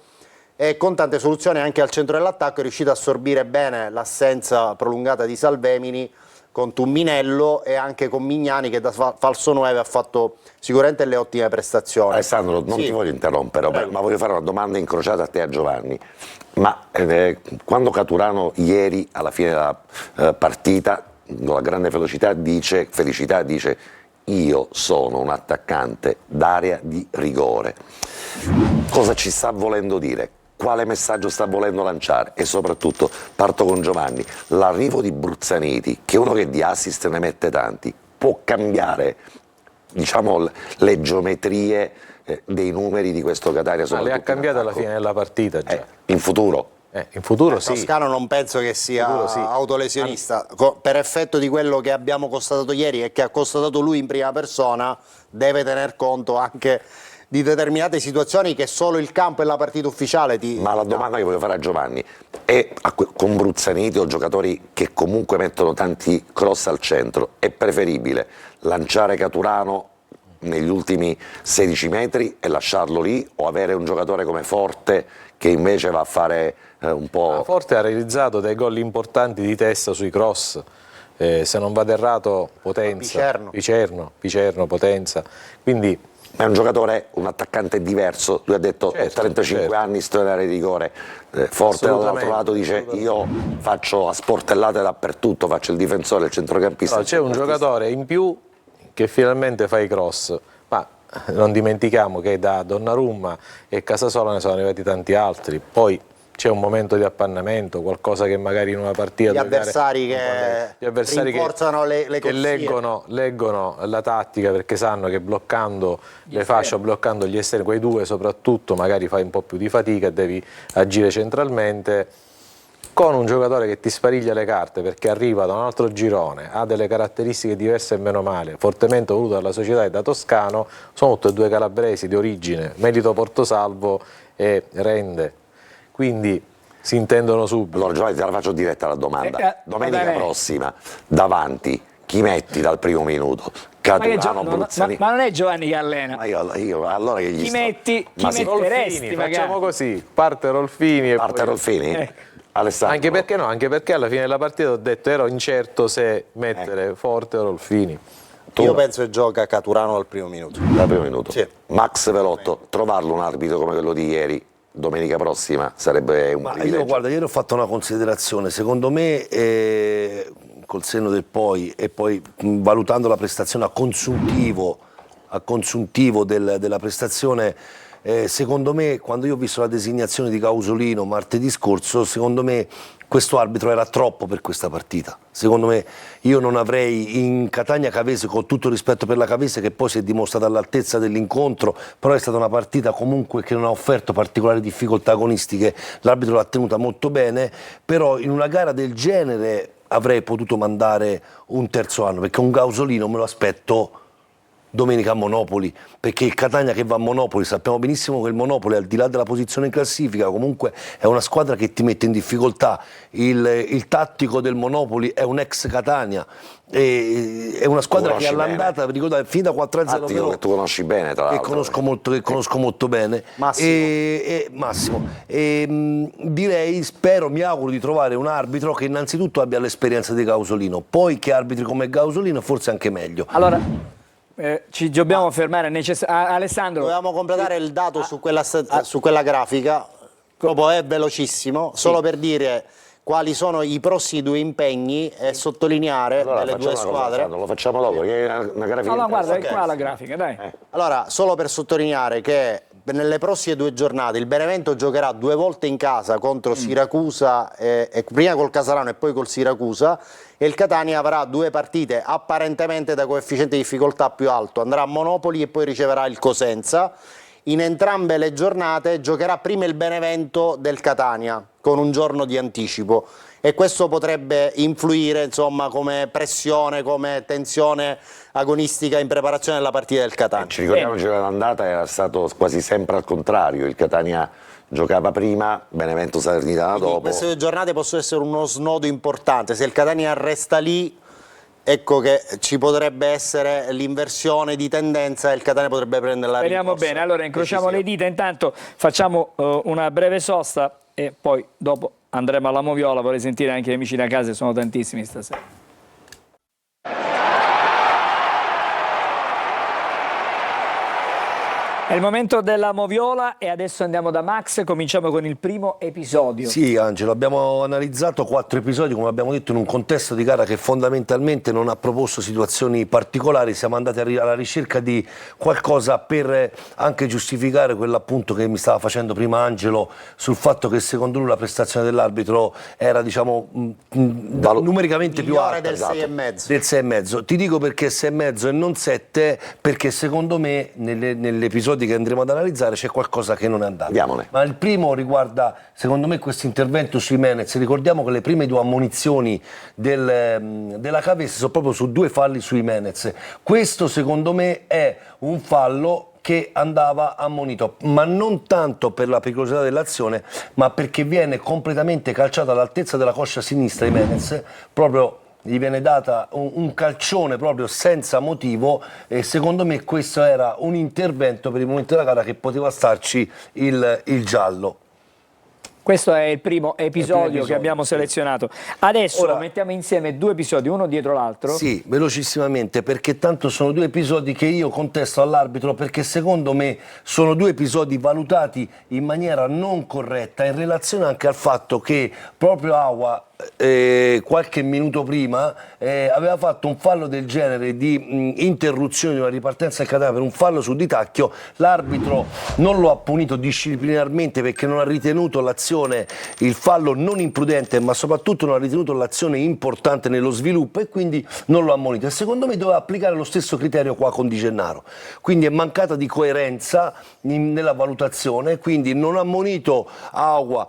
e con tante soluzioni anche al centro dell'attacco è riuscito a assorbire bene l'assenza prolungata di Salvemini, con Tumminello e anche con Mignani che da falso 9 ha fatto sicuramente le ottime prestazioni. Alessandro, non ti voglio interrompere, ma voglio fare una domanda incrociata a te e a Giovanni. Ma quando Caturano ieri alla fine della partita, con la grande felicità dice io sono un attaccante d'area di rigore, cosa ci sta volendo dire? Quale messaggio sta volendo lanciare? E soprattutto, parto con Giovanni, l'arrivo di Bruzzaniti, che è uno che di assist ne mette tanti, può cambiare, diciamo, le geometrie dei numeri di questo Catania? Le ha cambiate alla fine della partita già. In futuro? In futuro sì. Toscano non penso che sia autolesionista, per effetto di quello che abbiamo constatato ieri e che ha constatato lui in prima persona, deve tener conto anche di determinate situazioni che solo il campo e la partita ufficiale ti... Ma la domanda che voglio fare a Giovanni è, con Bruzzaniti o giocatori che comunque mettono tanti cross al centro, è preferibile lanciare Caturano negli ultimi 16 metri e lasciarlo lì, o avere un giocatore come Forte che invece va a fare un po'... Forte ha realizzato dei gol importanti di testa sui cross, se non vado errato Potenza, Picerno, Potenza, quindi... È un giocatore, un attaccante diverso, lui ha detto ho 35 anni, sto in area di rigore. Forte dall'altro lato dice io faccio a sportellate dappertutto, faccio il difensore, il centrocampista. No, c'è un giocatore in più che finalmente fa i cross, ma non dimentichiamo che da Donnarumma e Casasola ne sono arrivati tanti altri, poi c'è un momento di appannamento, qualcosa che magari in una partita... Gli avversari che rinforzano le che leggono la tattica, perché sanno che bloccando le fasce, bloccando gli esterni, quei due soprattutto, magari fai un po' più di fatica e devi agire centralmente. Con un giocatore che ti spariglia le carte perché arriva da un altro girone, ha delle caratteristiche diverse e meno male, fortemente voluto dalla società e da Toscano, sono tutti e due calabresi di origine, Melito Portosalvo e Rende. Quindi si intendono subito. Allora Giovanni, te la faccio diretta la domanda. Domenica prossima, davanti, chi metti dal primo minuto? Caturano, Bruzzaniti? Ma non è Giovanni che allena. Ma io allora che gli metteresti? Rolfini, facciamo così, parte Rolfini e parte poi... Rolfini? Alessandro. Anche perché no? Anche perché alla fine della partita ho detto ero incerto se mettere Forte o Rolfini. Io penso che gioca Caturano dal primo minuto. Dal primo minuto? Sì. Max Velotto, trovarlo un arbitro come quello di ieri, domenica prossima, sarebbe un privilegio. Io, guarda, ieri ho fatto una considerazione, secondo me col senno del poi e poi valutando la prestazione a consuntivo della prestazione, secondo me, quando io ho visto la designazione di Causolino martedì scorso, secondo me questo arbitro era troppo per questa partita. Secondo me io non avrei in Catania Cavese, con tutto il rispetto per la Cavese che poi si è dimostrata all'altezza dell'incontro, però è stata una partita comunque che non ha offerto particolari difficoltà agonistiche, l'arbitro l'ha tenuta molto bene, però in una gara del genere avrei potuto mandare un terzo anno, perché un Gausolino me lo aspetto domenica a Monopoli, perché il Catania che va a Monopoli, sappiamo benissimo che il Monopoli, al di là della posizione in classifica, comunque è una squadra che ti mette in difficoltà. Il tattico del Monopoli è un ex Catania, è una squadra che all'andata, ricordate, fin da 4-0 che tu conosci bene, tra l'altro, che conosco molto bene, Massimo. direi, spero, mi auguro di trovare un arbitro che innanzitutto abbia l'esperienza di Gausolino, poi che arbitri come Gausolino forse anche meglio. Allora, ci dobbiamo fermare, Alessandro. Dovevamo completare il dato su quella grafica, proprio è velocissimo, solo per dire quali sono i prossimi 2 impegni e sottolineare delle 2 squadre. Lo facciamo dopo, che è una grafica. No, guarda, è Ok. qua la grafica, dai. Allora, solo per sottolineare che nelle prossime 2 giornate il Benevento giocherà 2 volte in casa contro Siracusa, prima col Casarano e poi col Siracusa, e il Catania avrà 2 partite apparentemente da coefficiente di difficoltà più alto, andrà a Monopoli e poi riceverà il Cosenza. In entrambe le giornate giocherà prima il Benevento del Catania con un giorno di anticipo, e questo potrebbe influire, insomma, come pressione, come tensione agonistica in preparazione della partita del Catania. Ci ricordiamo che l'andata era stato quasi sempre al contrario, il Catania giocava prima, Benevento Salernitana dopo. Queste 2 giornate possono essere uno snodo importante, se il Catania resta lì, ecco che ci potrebbe essere l'inversione di tendenza e il Catania potrebbe prendere la Speriamo rincorsa. bene, allora incrociamo le dita, intanto facciamo una breve sosta e poi dopo andremo alla Moviola. Vorrei sentire anche gli amici da casa, sono tantissimi stasera. È il momento della Moviola e adesso andiamo da Max, cominciamo con il primo episodio. Sì, Angelo, abbiamo analizzato 4 episodi, come abbiamo detto, in un contesto di gara che fondamentalmente non ha proposto situazioni particolari. Siamo andati alla ricerca di qualcosa per anche giustificare quell'appunto che mi stava facendo prima Angelo sul fatto che secondo lui la prestazione dell'arbitro era, diciamo, numericamente più Migliore alta. del 6,5. Del 6,5. Ti dico perché 6,5 e non 7, perché secondo me nell'episodio che andremo ad analizzare c'è qualcosa che non è andato. Andiamone. Ma il primo riguarda, secondo me, questo intervento sui Menez. Ricordiamo che le prime 2 ammonizioni della Cavese sono proprio su 2 falli sui Menez. Questo, secondo me, è un fallo che andava ammonito, ma non tanto per la pericolosità dell'azione, ma perché viene completamente calciato all'altezza della coscia sinistra di Menez, proprio gli viene data un calcione proprio senza motivo, e secondo me questo era un intervento per il momento della gara che poteva starci il giallo. Questo è il primo episodio che abbiamo selezionato. Adesso Ora, mettiamo insieme 2 episodi, uno dietro l'altro. Sì, velocissimamente, perché tanto sono 2 episodi che io contesto all'arbitro, perché secondo me sono 2 episodi valutati in maniera non corretta in relazione anche al fatto che proprio Aua qualche minuto prima aveva fatto un fallo del genere di interruzione di una ripartenza del Catania per un fallo su Di Tacchio. L'arbitro non lo ha punito disciplinarmente perché non ha ritenuto l'azione, il fallo non imprudente, ma soprattutto non ha ritenuto l'azione importante nello sviluppo, e quindi non lo ha ammonito. E secondo me doveva applicare lo stesso criterio qua con Di Gennaro, quindi è mancata di coerenza nella valutazione, quindi non ha ammonito Aua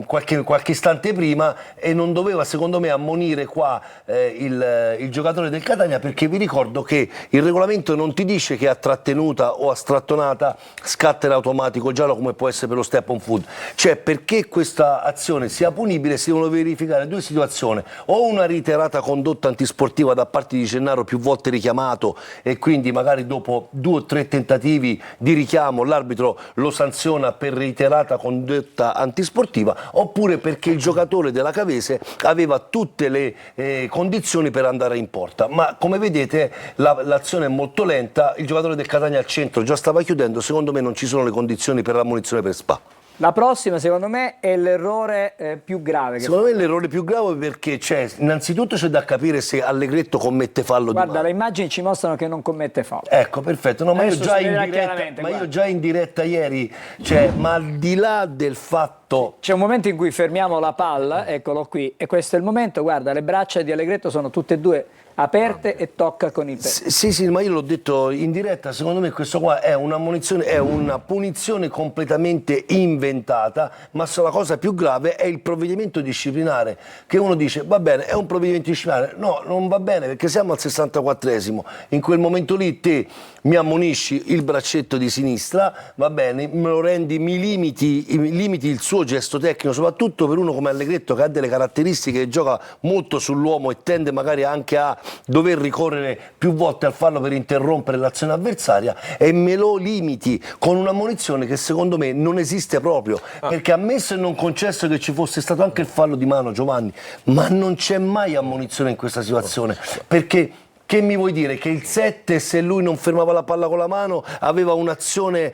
qualche istante prima, e non doveva, secondo me, ammonire qua il giocatore del Catania, perché vi ricordo che il regolamento non ti dice che a trattenuta o a strattonata scatta in automatico giallo, come può essere per lo step on foot. Cioè, perché questa azione sia punibile si devono verificare 2 situazioni: o una reiterata condotta antisportiva da parte di Gennaro più volte richiamato, e quindi magari dopo 2 o 3 tentativi di richiamo l'arbitro lo sanziona per reiterata condotta antisportiva, oppure perché il giocatore della Cavese aveva tutte le condizioni per andare in porta. Ma come vedete l'azione è molto lenta, il giocatore del Catania al centro già stava chiudendo, secondo me non ci sono le condizioni per l'ammonizione per Spa. La prossima, secondo me, è l'errore più grave. Secondo me è l'errore più grave, perché innanzitutto c'è da capire se Allegretto commette fallo. Guarda, di le immagini ci mostrano che non commette fallo. Ecco, perfetto. No, ma io Adesso già si in vedrà diretta, chiaramente, ma io guarda. già in diretta ieri, ma al di là del fatto fatto. C'è un momento in cui fermiamo la palla, eccolo qui, e questo è il momento, guarda, le braccia di Allegretto sono tutte e due aperte e tocca con il petto. Sì, ma io l'ho detto in diretta, secondo me questo qua è una punizione completamente inventata, ma la cosa più grave è il provvedimento disciplinare, che uno dice, va bene, è un provvedimento disciplinare, no, non va bene, perché siamo al 64esimo, in quel momento lì te mi ammonisci il braccetto di sinistra, va bene, me lo rendi, mi limiti il suo gesto tecnico, soprattutto per uno come Allegretto che ha delle caratteristiche, che gioca molto sull'uomo e tende magari anche a dover ricorrere più volte al fallo per interrompere l'azione avversaria, e me lo limiti con una ammonizione che secondo me non esiste proprio, perché ammesso e non concesso che ci fosse stato anche il fallo di mano, Giovanni, ma non c'è mai ammonizione in questa situazione, perché che mi vuoi dire? Che il 7, se lui non fermava la palla con la mano, aveva un'azione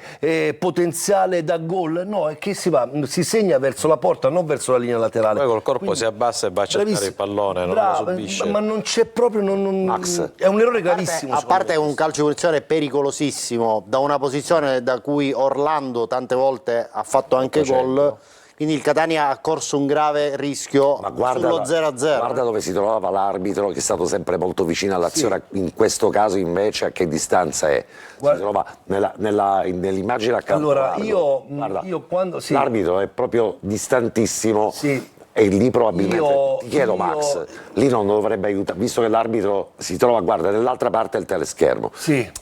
potenziale da gol? No, è che si segna verso la porta, non verso la linea laterale. Poi col corpo si abbassa e va a cercare il pallone, non lo subisce. Ma non c'è proprio, Max, è un errore gravissimo. A parte è un calcio di punizione pericolosissimo, da una posizione da cui Orlando tante volte ha fatto anche gol. Quindi il Catania ha corso un grave rischio sullo 0-0. Guarda dove si trovava l'arbitro, che è stato sempre molto vicino all'azione, in questo caso invece a che distanza è? Si trova nell'immagine accanto allora, all'arbitro. io quando... Sì. L'arbitro è proprio distantissimo. Sì. E lì probabilmente, ti chiedo Max, lì non dovrebbe aiutare, visto che l'arbitro si trova, guarda, nell'altra parte del teleschermo,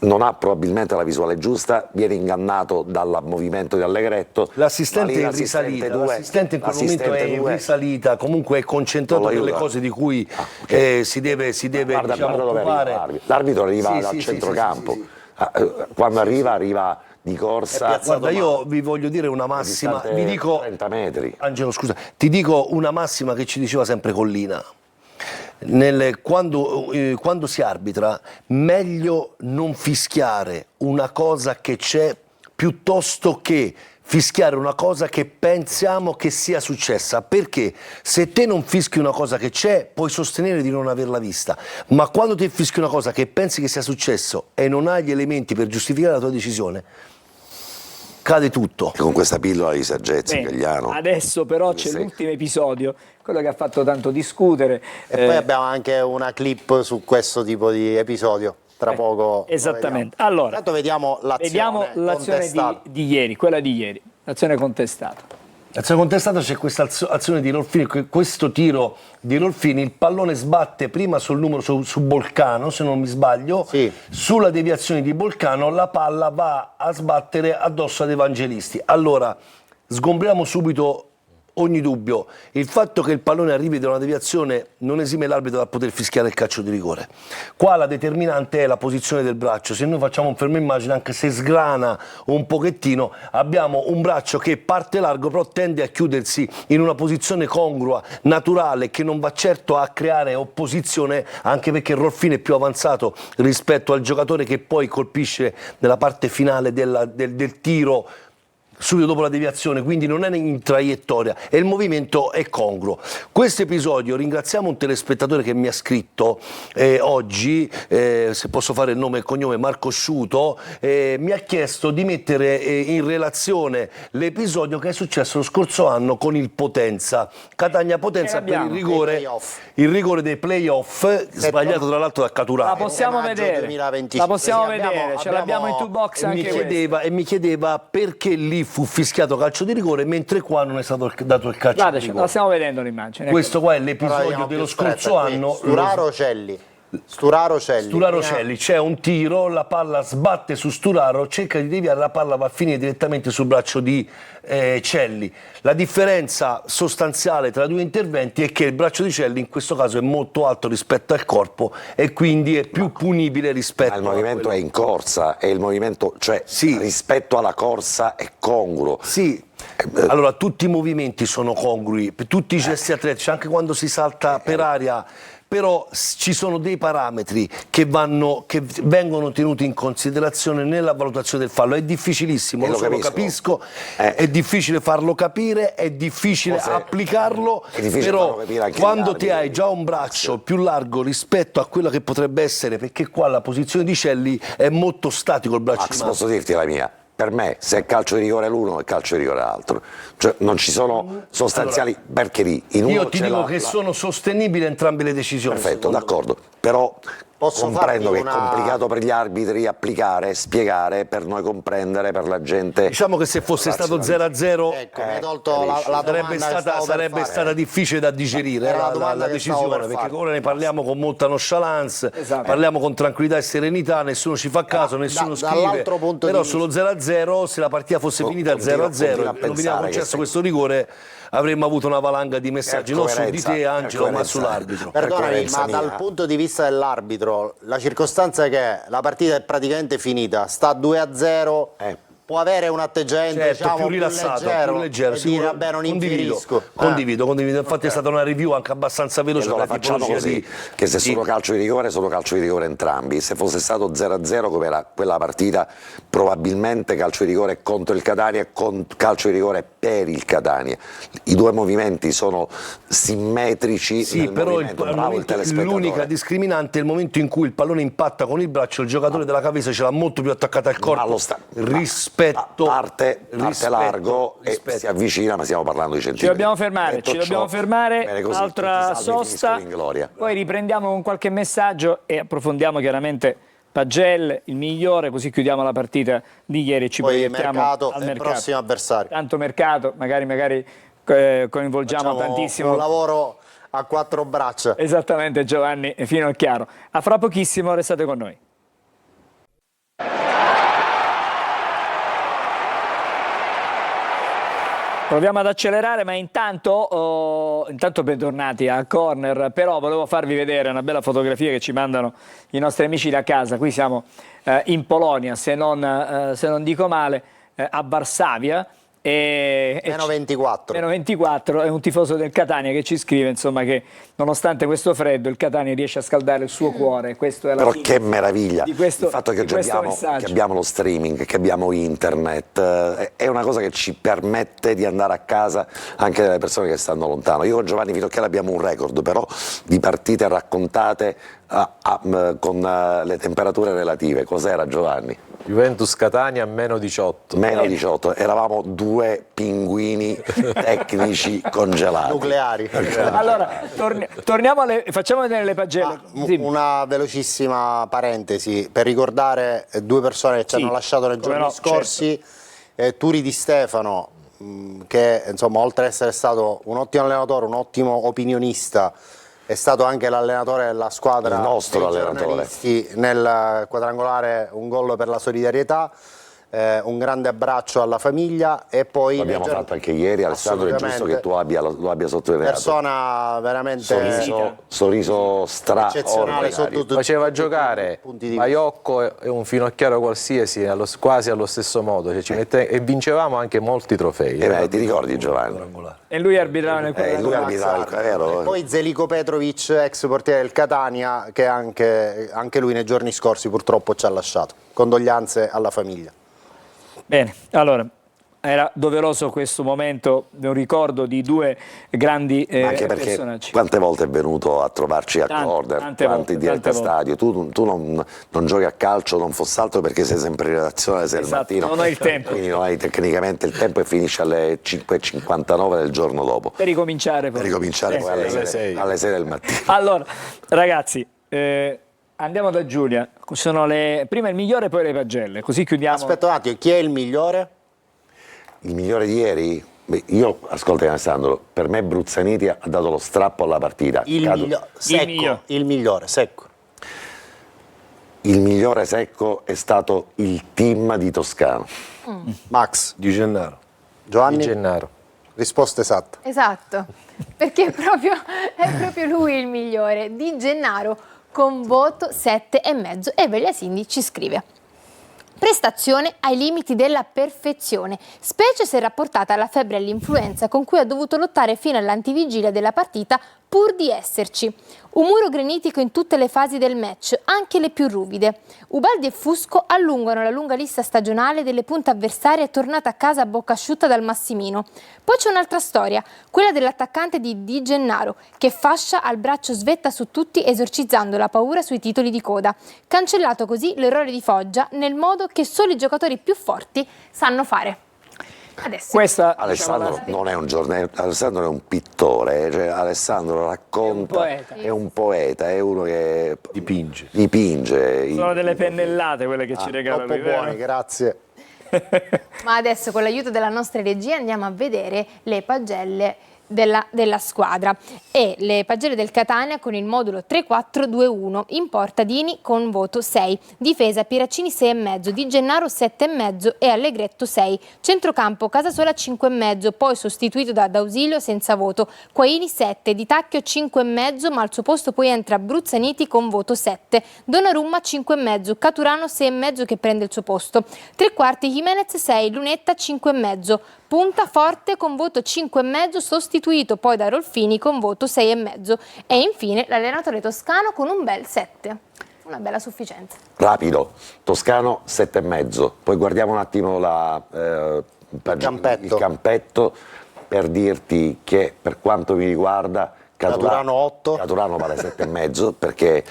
non ha probabilmente la visuale giusta, viene ingannato dal movimento di Allegretto. L'assistente è in risalita, l'assistente in quel momento è in risalita, comunque è concentrato nelle cose di cui si deve guarda, diciamo, occupare. L'arbitro arriva dal centrocampo, quando arriva di corsa. Guarda, io vi voglio dire una massima, vi dico 30 metri. Angelo, scusa, ti dico una massima che ci diceva sempre Collina. Quando si arbitra, meglio non fischiare una cosa che c'è piuttosto che fischiare una cosa che pensiamo che sia successa, perché se te non fischi una cosa che c'è puoi sostenere di non averla vista, ma quando te fischi una cosa che pensi che sia successo e non hai gli elementi per giustificare la tua decisione, cade tutto. E con questa pillola di saggezza, Gagliano. Adesso però c'è l'ultimo episodio, quello che ha fatto tanto discutere. E poi abbiamo anche una clip su questo tipo di episodio. Tra poco. Esattamente. Allora, intanto vediamo l'azione di ieri, quella di ieri, l'azione contestata. L'azione contestata, c'è questa azione di Rolfini, questo tiro di Rolfini, il pallone sbatte prima su Bolcano, se non mi sbaglio, sulla deviazione di Bolcano la palla va a sbattere addosso ad Evangelisti. Allora, sgombriamo subito ogni dubbio, il fatto che il pallone arrivi da una deviazione non esime l'arbitro dal poter fischiare il calcio di rigore. Qua la determinante è la posizione del braccio, se noi facciamo un fermo immagine, anche se sgrana un pochettino, abbiamo un braccio che parte largo però tende a chiudersi in una posizione congrua, naturale, che non va certo a creare opposizione, anche perché Rolfini è più avanzato rispetto al giocatore che poi colpisce nella parte finale del tiro subito dopo la deviazione, quindi non è in traiettoria e il movimento è congruo. Questo episodio, ringraziamo un telespettatore che mi ha scritto oggi, se posso fare il nome e il cognome, Marco Sciuto, mi ha chiesto di mettere in relazione l'episodio che è successo lo scorso anno con il Potenza, Catania-Potenza per il rigore dei play-off, sbagliato tra l'altro da Caturano. La possiamo vedere, ce l'abbiamo in 2 box anche mi chiedeva perché lì fu fischiato calcio di rigore mentre qua non è stato dato il calcio di rigore. La stiamo vedendo l'immagine. Questo qua è l'episodio dello scorso anno. Sturaro Celli, c'è un tiro, la palla sbatte su Sturaro, cerca di deviare, la palla va a finire direttamente sul braccio di Celli. La differenza sostanziale tra i due interventi è che il braccio di Celli in questo caso è molto alto rispetto al corpo e quindi è più punibile rispetto il movimento è in corsa e il movimento, cioè rispetto alla corsa è congruo. Sì. Allora tutti i movimenti sono congrui, tutti i gesti atletici, anche quando si salta per aria, però ci sono dei parametri che vengono tenuti in considerazione nella valutazione del fallo. È difficilissimo, lo capisco, è difficile farlo capire, è difficile applicarlo, però quando ti hai già un braccio più largo rispetto a quello che potrebbe essere, perché qua la posizione di Celli è molto statico il braccio. Max, posso dirti la mia? per me se è calcio di rigore l'uno è calcio di rigore l'altro, cioè non ci sono sostanziali perché lì in uno Io ti c'è dico che sono sostenibili entrambe le decisioni. perfetto, secondo d'accordo, però Posso comprendo farti che è complicato per gli arbitri applicare, spiegare, per noi comprendere, per la gente. Diciamo che se fosse stato 0-0 Ecco, mi hai tolto la sarebbe domanda che stavo per sarebbe fare. stata difficile da digerire Era la la domanda che stavo decisione, per perché fare. ora ne parliamo con molta nonchalance, Esatto. parliamo con tranquillità e serenità, nessuno ci fa caso, nessuno scrive, dall'altro punto di però vista. sullo 0-0 se la partita fosse finita continua 0-0 a e non veniva pensare che concesso se- questo rigore avremmo avuto una valanga di messaggi, non su di coerenza, te Angelo, per ma coerenza. sull'arbitro. Per Perdonami, coerenza ma mia. dal punto di vista dell'arbitro, la circostanza è che la partita è praticamente finita, sta 2-0, può avere un atteggiamento Certo, diciamo, più rilassato, più leggero, e sicuro. dire vabbè non infierisco. Condivido. Infatti è stata una review anche abbastanza E veloce. allora per la facciamo tipologia così, che se sono calcio di rigore, sono calcio di rigore entrambi. Se fosse stato 0-0 come era quella partita, probabilmente calcio di rigore contro il Catania, calcio di rigore per il Catania. I due movimenti sono simmetrici. Sì, nel però movimento, bravo il telespettatore. l'unica discriminante è il momento in cui il pallone impatta con il braccio, il giocatore della Cavese ce l'ha molto più attaccata al corpo rispetto parte largo rispetto. e si avvicina, ma stiamo parlando di Ci centimetri. dobbiamo fermare, Detto ci dobbiamo ciò, fermare, bene così, altra tutti salvi sosta, finiscono in gloria. poi riprendiamo con qualche messaggio e approfondiamo chiaramente Pagel, il migliore, così chiudiamo la partita di ieri e ci Poi proiettiamo mercato al e mercato. prossimo avversario. Tanto mercato, magari coinvolgiamo Facciamo tantissimo. un lavoro a quattro braccia. Esattamente Giovanni, fino al chiaro. A fra pochissimo, restate con noi. Proviamo ad accelerare, ma intanto bentornati a Corner, però volevo farvi vedere una bella fotografia che ci mandano i nostri amici da casa. Qui siamo in Polonia, se non dico male, a Varsavia. Meno 24. Meno 24, è un tifoso del Catania che ci scrive insomma che nonostante questo freddo il Catania riesce a scaldare il suo cuore. Questo è la Però fine che meraviglia di questo, il fatto che, di questo che messaggio. abbiamo lo streaming, che abbiamo internet, è una cosa che ci permette di andare a casa anche delle persone che stanno lontano. Io con Giovanni Finocchiaro abbiamo un record però di partite raccontate con le temperature relative. Cos'era Giovanni? Juventus Catania meno 18. Meno 18, eravamo due pinguini tecnici congelati. Nucleari. Allora, torniamo facciamo vedere le pagelle. Dimmi. Una velocissima parentesi per ricordare due persone che ci Sì, hanno lasciato nei come giorni no, scorsi. Turi Di Stefano, che insomma oltre ad essere stato un ottimo allenatore, un ottimo opinionista, è stato anche l'allenatore della squadra, Il nostro dei allenatore. giornalisti nel quadrangolare Un gol per la solidarietà. Un grande abbraccio alla famiglia e poi L'abbiamo fatto anche ieri, Alessandro, è giusto che tu lo abbia sottolineato. persona veramente Sorriso eccezionale straordinario. sotto tutti Faceva i giocare punti di vista. Baiocco e un Finocchiaro qualsiasi quasi allo stesso modo, cioè e vincevamo anche molti trofei. Ti ricordi Giovanni? E lui arbitrava nel Lui quadrangolare. arbitrava il vero? Poi Zeliko Petrovic, ex portiere del Catania, che anche lui nei giorni scorsi purtroppo ci ha lasciato. Condoglianze alla famiglia. Bene, allora era doveroso questo momento, un ricordo di due grandi Anche perché personaggi. quante volte è venuto a trovarci a Tante, Corner, tante quanti volte, in diretta tante stadio, tu non giochi a calcio, non fosse altro perché sei sempre in redazione alle 6 del Esatto, mattino, non ho il tempo. quindi non hai tecnicamente il tempo e finisce alle 5:59 del giorno dopo, Per ricominciare poi. per ricominciare poi alle 6 del mattino. Allora, ragazzi, andiamo da Giulia. Sono prima il migliore, poi le pagelle, così chiudiamo. Aspetta un attimo, chi è il migliore? Il migliore di ieri? Beh, io, ascolta Alessandro, per me Bruzzaniti ha dato lo strappo alla partita. Secco, il migliore, secco. Il migliore secco è stato il team di Toscano. Max, Di Gennaro. Giovanni, Di Gennaro. risposta esatta. Esatto, perché è proprio lui il migliore. Di Gennaro con voto 7,5 e Vegliasindi ci scrive: prestazione ai limiti della perfezione, specie se rapportata alla febbre e all'influenza con cui ha dovuto lottare fino all'antivigilia della partita pur di esserci. Un muro granitico in tutte le fasi del match, anche le più ruvide. Ubaldi e Fusco allungano la lunga lista stagionale delle punte avversarie tornata a casa a bocca asciutta dal Massimino. Poi c'è un'altra storia, quella dell'attaccante di Gennaro, che fascia al braccio svetta su tutti esorcizzando la paura sui titoli di coda. Cancellato così l'errore di Foggia nel modo che solo i giocatori più forti sanno fare. Adesso. Questa, Alessandro non è un giornalista, Alessandro è un pittore, cioè Alessandro racconta, è un poeta, è uno che Dipinge. sono delle pennellate quelle che ci regala Troppo lui, buoni, vero? grazie. Ma adesso con l'aiuto della nostra regia andiamo a vedere le pagelle della squadra e le pagelle del Catania con il modulo 3-4-2-1 in porta Dini con voto 6, difesa Pieraccini 6,5, Di Gennaro 7,5 e Allegretto 6, centrocampo Casasola 5,5, poi sostituito da D'Ausilio senza voto, Quaini 7, Di Tacchio 5,5 ma al suo posto poi entra Bruzzaniti con voto 7, Donnarumma 5,5, Caturano 6,5 che prende il suo posto, tre quarti Jimenez 6, Lunetta 5,5, punta Forte con voto 5,5 sostituito poi da Rolfini con voto 6,5 e infine l'allenatore toscano con un bel 7, una bella sufficienza. rapido, Toscano 7,5, poi guardiamo un attimo il campetto per dirti che per quanto mi riguarda Caturano 8. Caturano vale 7,5 perché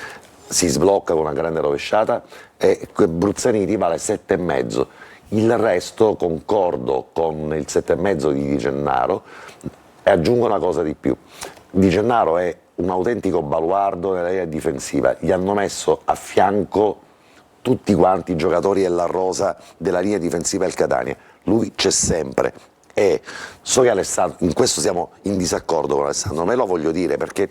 si sblocca con una grande rovesciata e Bruzzaniti vale 7,5. Il resto concordo con il 7,5 di Gennaro e aggiungo una cosa di più. Di Gennaro è un autentico baluardo nella linea difensiva, gli hanno messo a fianco tutti quanti i giocatori della rosa della linea difensiva del Catania, lui c'è sempre. E so che Alessandro, in questo siamo in disaccordo con Alessandro, ma lo voglio dire perché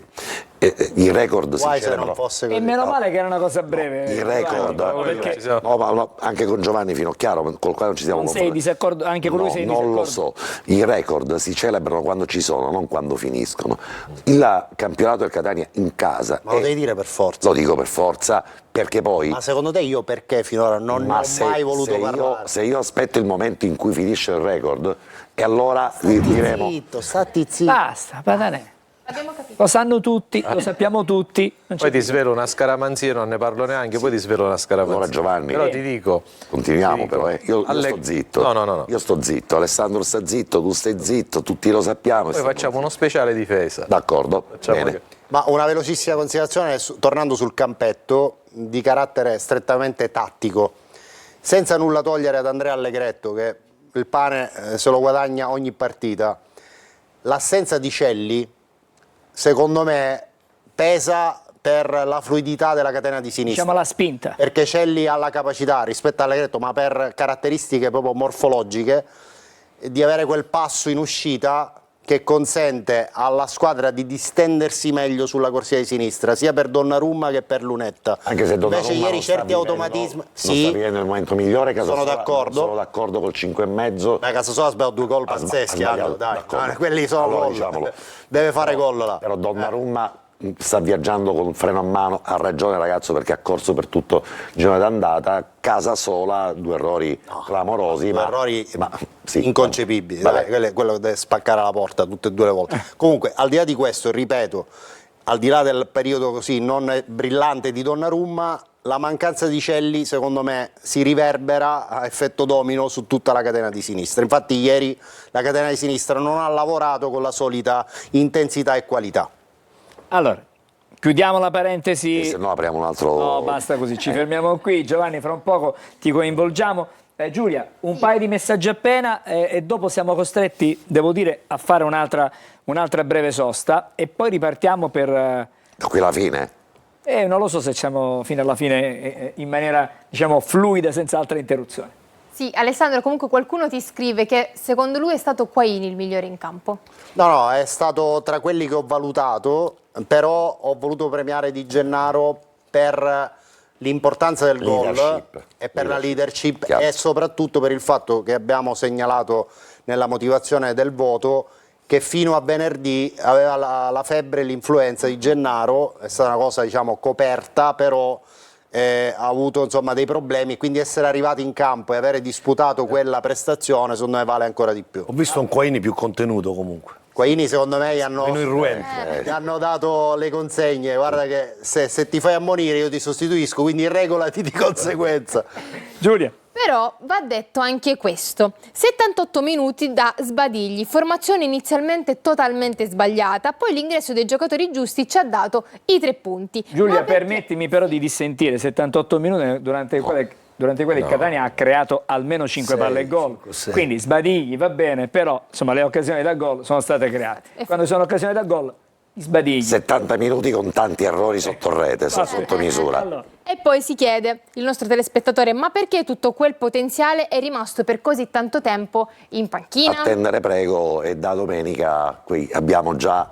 i record si celebrano. E meno male che era una cosa breve. Il record, perché no, anche con Giovanni Finocchiaro, col quale non ci siamo non sei disaccordo, anche con lui sei in non disaccordo. lo so, i record si celebrano quando ci sono, non quando finiscono. Il campionato del Catania in casa, Ma lo devi dire per forza. lo dico per forza, perché poi... Ma secondo te io perché finora non ho mai voluto parlare? Se io aspetto il momento in cui finisce il record, e allora diremo... Zitto, stati zitto. Basta, Patanè. Abbiamo capito. Lo sanno tutti, lo sappiamo tutti. Non c'è Poi ti svelo una scaramanzia, non ne parlo neanche, poi ti svelo una scaramanzia. Allora Giovanni, Però ti dico... continuiamo ti dico, però, io sto zitto. No. Io sto zitto, Alessandro sta zitto, tu stai zitto, tutti lo sappiamo. Poi facciamo uno speciale difesa. D'accordo, bene. che- Ma una velocissima considerazione, tornando sul campetto, di carattere strettamente tattico, senza nulla togliere ad Andrea Allegretto, che il pane se lo guadagna ogni partita. L'assenza di Celli, secondo me, pesa per la fluidità della catena di sinistra. Diciamo la spinta. Perché Celli ha la capacità, rispetto a Allegretto, ma per caratteristiche proprio morfologiche, di avere quel passo in uscita che consente alla squadra di distendersi meglio sulla corsia di sinistra, sia per Donnarumma che per Lunetta. Anche se Donnarumma invece ieri non sta certi vivendo- automatismi... non sta vivendo il momento migliore, sono d'accordo. Sono d'accordo col 5,5. Ma Casasola ha sbagliato 2 gol pazzeschi, sbagliato, dai. d'accordo. Quelli sono Allora, gol. diciamolo. Deve fare gol là. Però Donnarumma sta viaggiando con un freno a mano, ha ragione il ragazzo perché ha corso per tutto il girone d'andata, Casasola, 2 errori clamorosi, Due errori sì, inconcepibili, vabbè. dai, quello deve spaccare la porta tutte e due le volte. Comunque, al di là di questo, ripeto, al di là del periodo così non brillante di Donnarumma, la mancanza di Celli secondo me si riverbera a effetto domino su tutta la catena di sinistra. Infatti ieri la catena di sinistra non ha lavorato con la solita intensità e qualità. Allora, chiudiamo la parentesi. Se no apriamo un altro... No, basta così, ci fermiamo qui. Giovanni, fra un poco ti coinvolgiamo. Giulia, un paio di messaggi appena e dopo siamo costretti, devo dire, a fare un'altra breve sosta e poi ripartiamo per... Da qui alla fine? non lo so se siamo fino alla fine in maniera, diciamo, fluida, senza altre interruzioni. Sì, Alessandro, comunque qualcuno ti scrive che secondo lui è stato Quaini il migliore in campo. No, è stato tra quelli che ho valutato, però ho voluto premiare Di Gennaro per l'importanza del gol Leadership. e per la leadership Chiaro. e soprattutto per il fatto che abbiamo segnalato nella motivazione del voto che fino a venerdì aveva la febbre e l'influenza di Gennaro, è stata una cosa diciamo coperta, però ha avuto insomma dei problemi, quindi essere arrivati in campo e avere disputato quella prestazione secondo me vale ancora di più. Ho visto un Quaini più contenuto comunque. Quaini secondo me Meno irruente. gli hanno dato le consegne, guarda che se ti fai ammonire io ti sostituisco, quindi regolati di conseguenza. Giulia. Però va detto anche questo, 78 minuti da sbadigli, formazione inizialmente totalmente sbagliata, poi l'ingresso dei giocatori giusti ci ha dato i 3 punti. Giulia, Ma perché- permettimi però di dissentire, 78 minuti durante i quali durante i quali il Catania ha creato almeno 5 palle e gol. 5, Quindi sbadigli, va bene, però insomma le occasioni da gol sono state create. Quando ci sono occasioni da gol, sbadigli. 70 minuti con tanti errori sotto rete, sotto misura. Allora, E poi si chiede, il nostro telespettatore, ma perché tutto quel potenziale è rimasto per così tanto tempo in panchina? Attendere prego, e da domenica qui abbiamo già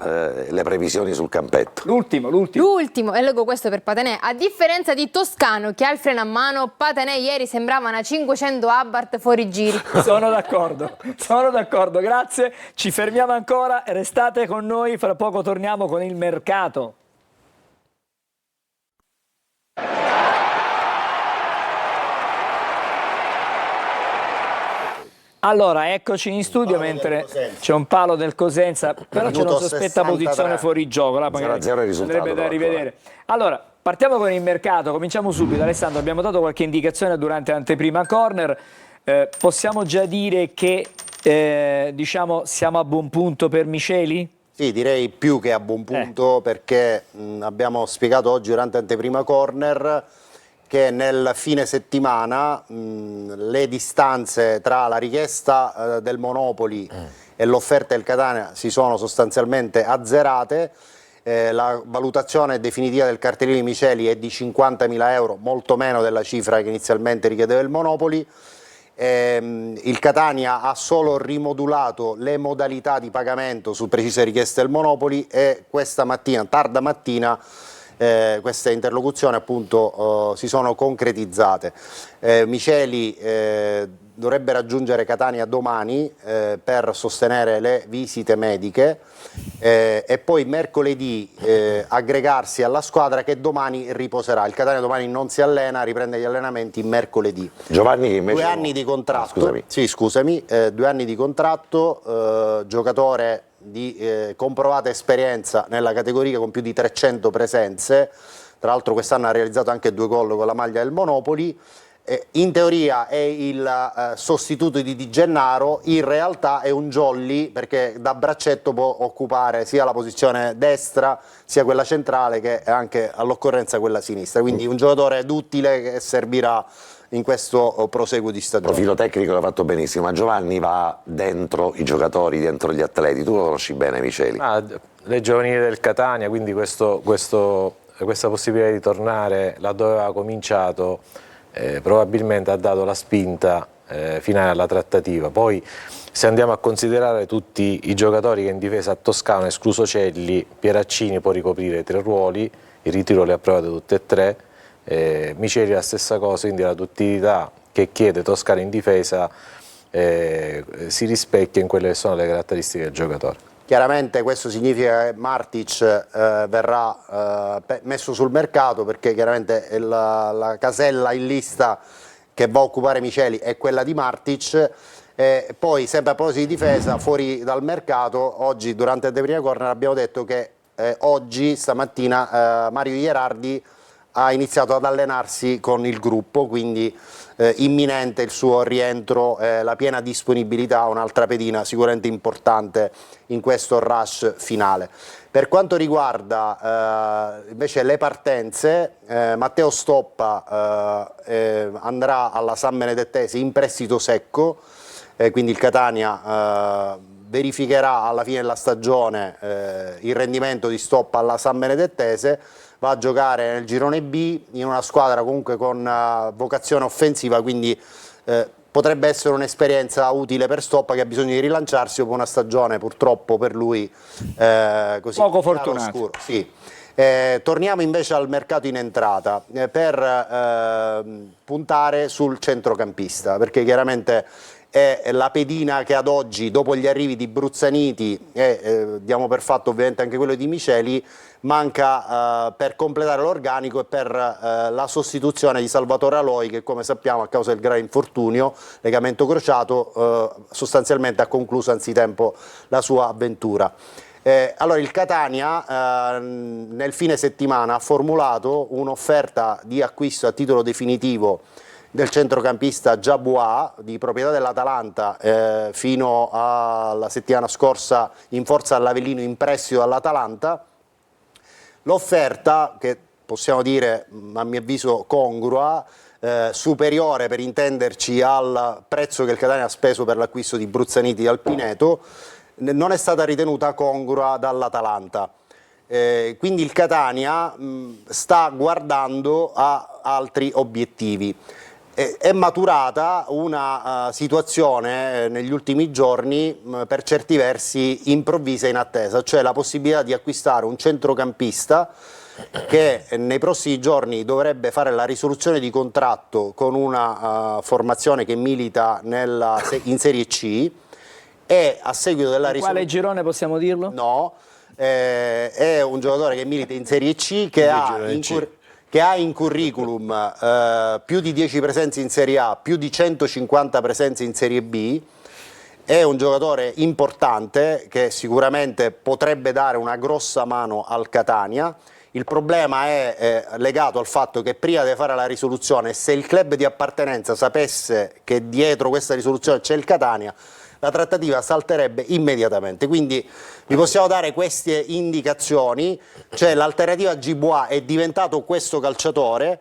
le previsioni sul campetto. l'ultimo. L'ultimo, e leggo questo per Patanè, a differenza di Toscano che ha il freno a mano, Patanè ieri sembrava una 500 Abarth fuori giri. Sono d'accordo, grazie. Ci fermiamo ancora, restate con noi, fra poco torniamo con il mercato. Allora, eccoci in studio mentre c'è un palo del Cosenza, però c'è una Minuto sospetta 63. posizione fuori gioco, là magari 0-0 il risultato, andrebbe da però, rivedere. Allora, partiamo con il mercato, cominciamo subito. Alessandro, abbiamo dato qualche indicazione durante l'anteprima corner, possiamo già dire che diciamo siamo a buon punto per Miceli? Sì, direi più che a buon punto perché abbiamo spiegato oggi durante anteprima corner che nel fine settimana le distanze tra la richiesta del Monopoli e l'offerta del Catania si sono sostanzialmente azzerate. La valutazione definitiva del cartellino di Miceli è di 50.000 euro, molto meno della cifra che inizialmente richiedeva il Monopoli. Il Catania ha solo rimodulato le modalità di pagamento su precise richieste del Monopoli e questa mattina, tarda mattina, queste interlocuzioni appunto si sono concretizzate. Miceli dovrebbe raggiungere Catania domani per sostenere le visite mediche e poi mercoledì aggregarsi alla squadra che domani riposerà. Il Catania domani non si allena, riprende gli allenamenti mercoledì. Giovanni invece 2 anni di contratto, scusami. sì, scusami, 2 anni di contratto, giocatore di comprovata esperienza nella categoria con più di 300 presenze, tra l'altro quest'anno ha realizzato anche 2 gol con la maglia del Monopoli. In teoria è il sostituto di Di Gennaro, in realtà è un jolly perché da braccetto può occupare sia la posizione destra sia quella centrale che anche all'occorrenza quella sinistra, quindi un giocatore duttile che servirà in questo proseguo di stagione. Profilo tecnico l'ha fatto benissimo, ma Giovanni va dentro i giocatori, dentro gli atleti. Tu lo conosci bene, Miceli? Le giovanili del Catania, quindi questa possibilità di tornare laddove aveva cominciato probabilmente ha dato la spinta finale alla trattativa. Poi se andiamo a considerare tutti i giocatori che in difesa a Toscano, escluso Celli, Pieraccini può ricoprire 3 ruoli, il ritiro le ha provate tutte e 3, Miceli la stessa cosa, quindi la duttilità che chiede Toscano in difesa si rispecchia in quelle che sono le caratteristiche del giocatore. Chiaramente questo significa che Martic verrà messo sul mercato perché chiaramente la casella in lista che va a occupare Miceli è quella di Martic. Poi sempre a proposito di difesa, fuori dal mercato, oggi durante la prima corner abbiamo detto che stamattina Mario Ierardi ha iniziato ad allenarsi con il gruppo, quindi imminente il suo rientro, la piena disponibilità, un'altra pedina sicuramente importante in questo rush finale. Per quanto riguarda invece le partenze, Matteo Stoppa andrà alla San Benedettese in prestito secco, quindi il Catania verificherà alla fine della stagione il rendimento di Stoppa alla San Benedettese, va a giocare nel girone B in una squadra comunque con vocazione offensiva, quindi potrebbe essere un'esperienza utile per Stoppa che ha bisogno di rilanciarsi dopo una stagione purtroppo per lui così poco fortunato. sì. Torniamo invece al mercato in entrata per puntare sul centrocampista, perché chiaramente è la pedina che ad oggi, dopo gli arrivi di Bruzzaniti e diamo per fatto ovviamente anche quello di Miceli, manca per completare l'organico e per la sostituzione di Salvatore Aloi che, come sappiamo, a causa del grave infortunio, legamento crociato, sostanzialmente ha concluso anzitempo la sua avventura. Allora il Catania nel fine settimana ha formulato un'offerta di acquisto a titolo definitivo del centrocampista Jabois, di proprietà dell'Atalanta, fino alla settimana scorsa in forza all'Avellino in prestito dall'Atalanta. L'offerta, che possiamo dire a mio avviso congrua, superiore, per intenderci, al prezzo che il Catania ha speso per l'acquisto di Bruzzaniti e Alpineto, non è stata ritenuta congrua dall'Atalanta. Quindi il Catania sta guardando a altri obiettivi. È maturata una situazione negli ultimi giorni per certi versi improvvisa e inattesa, cioè la possibilità di acquistare un centrocampista che nei prossimi giorni dovrebbe fare la risoluzione di contratto con una formazione che milita in Serie C, e a seguito della risoluzione... Quale girone possiamo dirlo? No, è un giocatore che milita in Serie C, che ha in curriculum più di 10 presenze in Serie A, più di 150 presenze in Serie B. È un giocatore importante che sicuramente potrebbe dare una grossa mano al Catania. Il problema è legato al fatto che prima di fare la risoluzione, se il club di appartenenza sapesse che dietro questa risoluzione c'è il Catania, la trattativa salterebbe immediatamente. Quindi vi possiamo dare queste indicazioni, cioè l'alternativa a Gibois è diventato questo calciatore,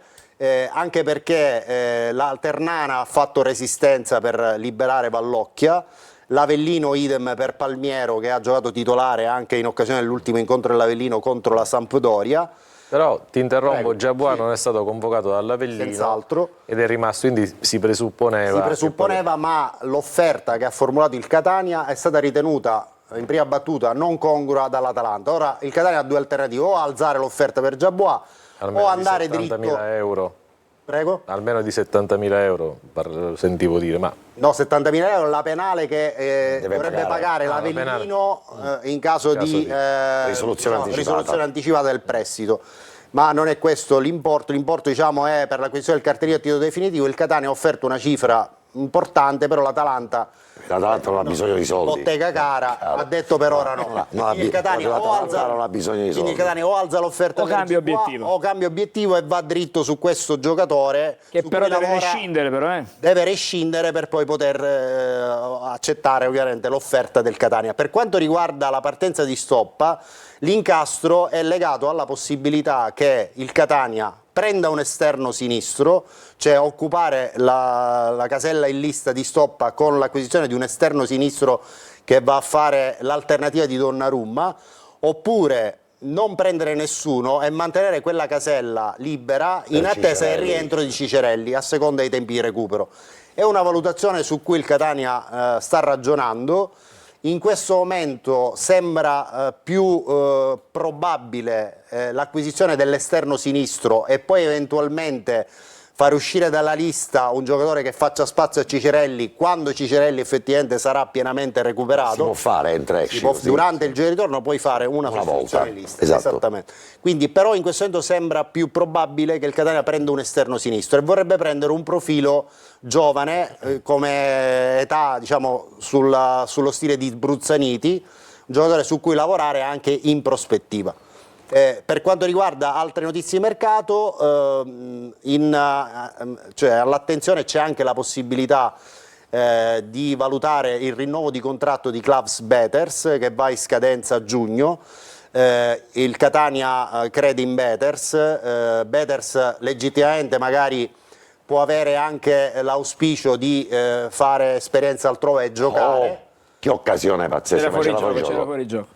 anche perché la Ternana ha fatto resistenza per liberare Pallocchia, l'Avellino idem per Palmiero, che ha giocato titolare anche in occasione dell'ultimo incontro dell'Avellino contro la Sampdoria. Però ti interrompo, Prego. Giabois Sì. non è stato convocato dall'Avellino Senz'altro. ed è rimasto, quindi si presupponeva. Ma l'offerta che ha formulato il Catania è stata ritenuta in prima battuta non congrua dall'Atalanta. Ora il Catania ha due alternative: o alzare l'offerta per Giabois o andare dritto. 70.000 euro. Prego? Almeno di 70.000 euro, sentivo dire, ma No, 70.000 euro la penale che dovrebbe pagare la l'Avellino in caso di risoluzione anticipata del prestito. Ma non è questo l'importo, diciamo è per l'acquisizione del cartellino a titolo definitivo. Il Catania ha offerto una cifra importante, però l'Atalanta non ha bisogno di soldi. Bottega cara, ha detto per ora no. Il Catania non ha bisogno di soldi. quindi il Catania o alza l'offerta O cambia obiettivo. o cambia obiettivo e va dritto su questo giocatore Che su però cui deve lavora. rescindere, però. Deve rescindere per poi poter accettare ovviamente l'offerta del Catania. Per quanto riguarda la partenza di Stoppa, l'incastro è legato alla possibilità che il Catania prenda un esterno sinistro, cioè occupare la casella in lista di Stoppa con l'acquisizione di un esterno sinistro che va a fare l'alternativa di Donnarumma, oppure non prendere nessuno e mantenere quella casella libera in attesa del rientro di Cicerelli, a seconda dei tempi di recupero. È una valutazione su cui il Catania sta ragionando. In questo momento sembra più probabile l'acquisizione dell'esterno sinistro e poi eventualmente far uscire dalla lista un giocatore che faccia spazio a Cicerelli quando Cicerelli effettivamente sarà pienamente recuperato. Si può fare Durante il giro di ritorno puoi fare una sostituzione in lista. Esattamente. Quindi, però in questo momento sembra più probabile che il Catania prenda un esterno sinistro e vorrebbe prendere un profilo giovane come età, diciamo, sullo stile di Bruzzaniti, un giocatore su cui lavorare anche in prospettiva. Per quanto riguarda altre notizie di mercato, all'attenzione c'è anche la possibilità di valutare il rinnovo di contratto di Klavs Beters, che va in scadenza a giugno. Il Catania crede in Beters, Beters legittimamente magari può avere anche l'auspicio di fare esperienza altrove e giocare. Che occasione pazzesca, C'era fuori gioco.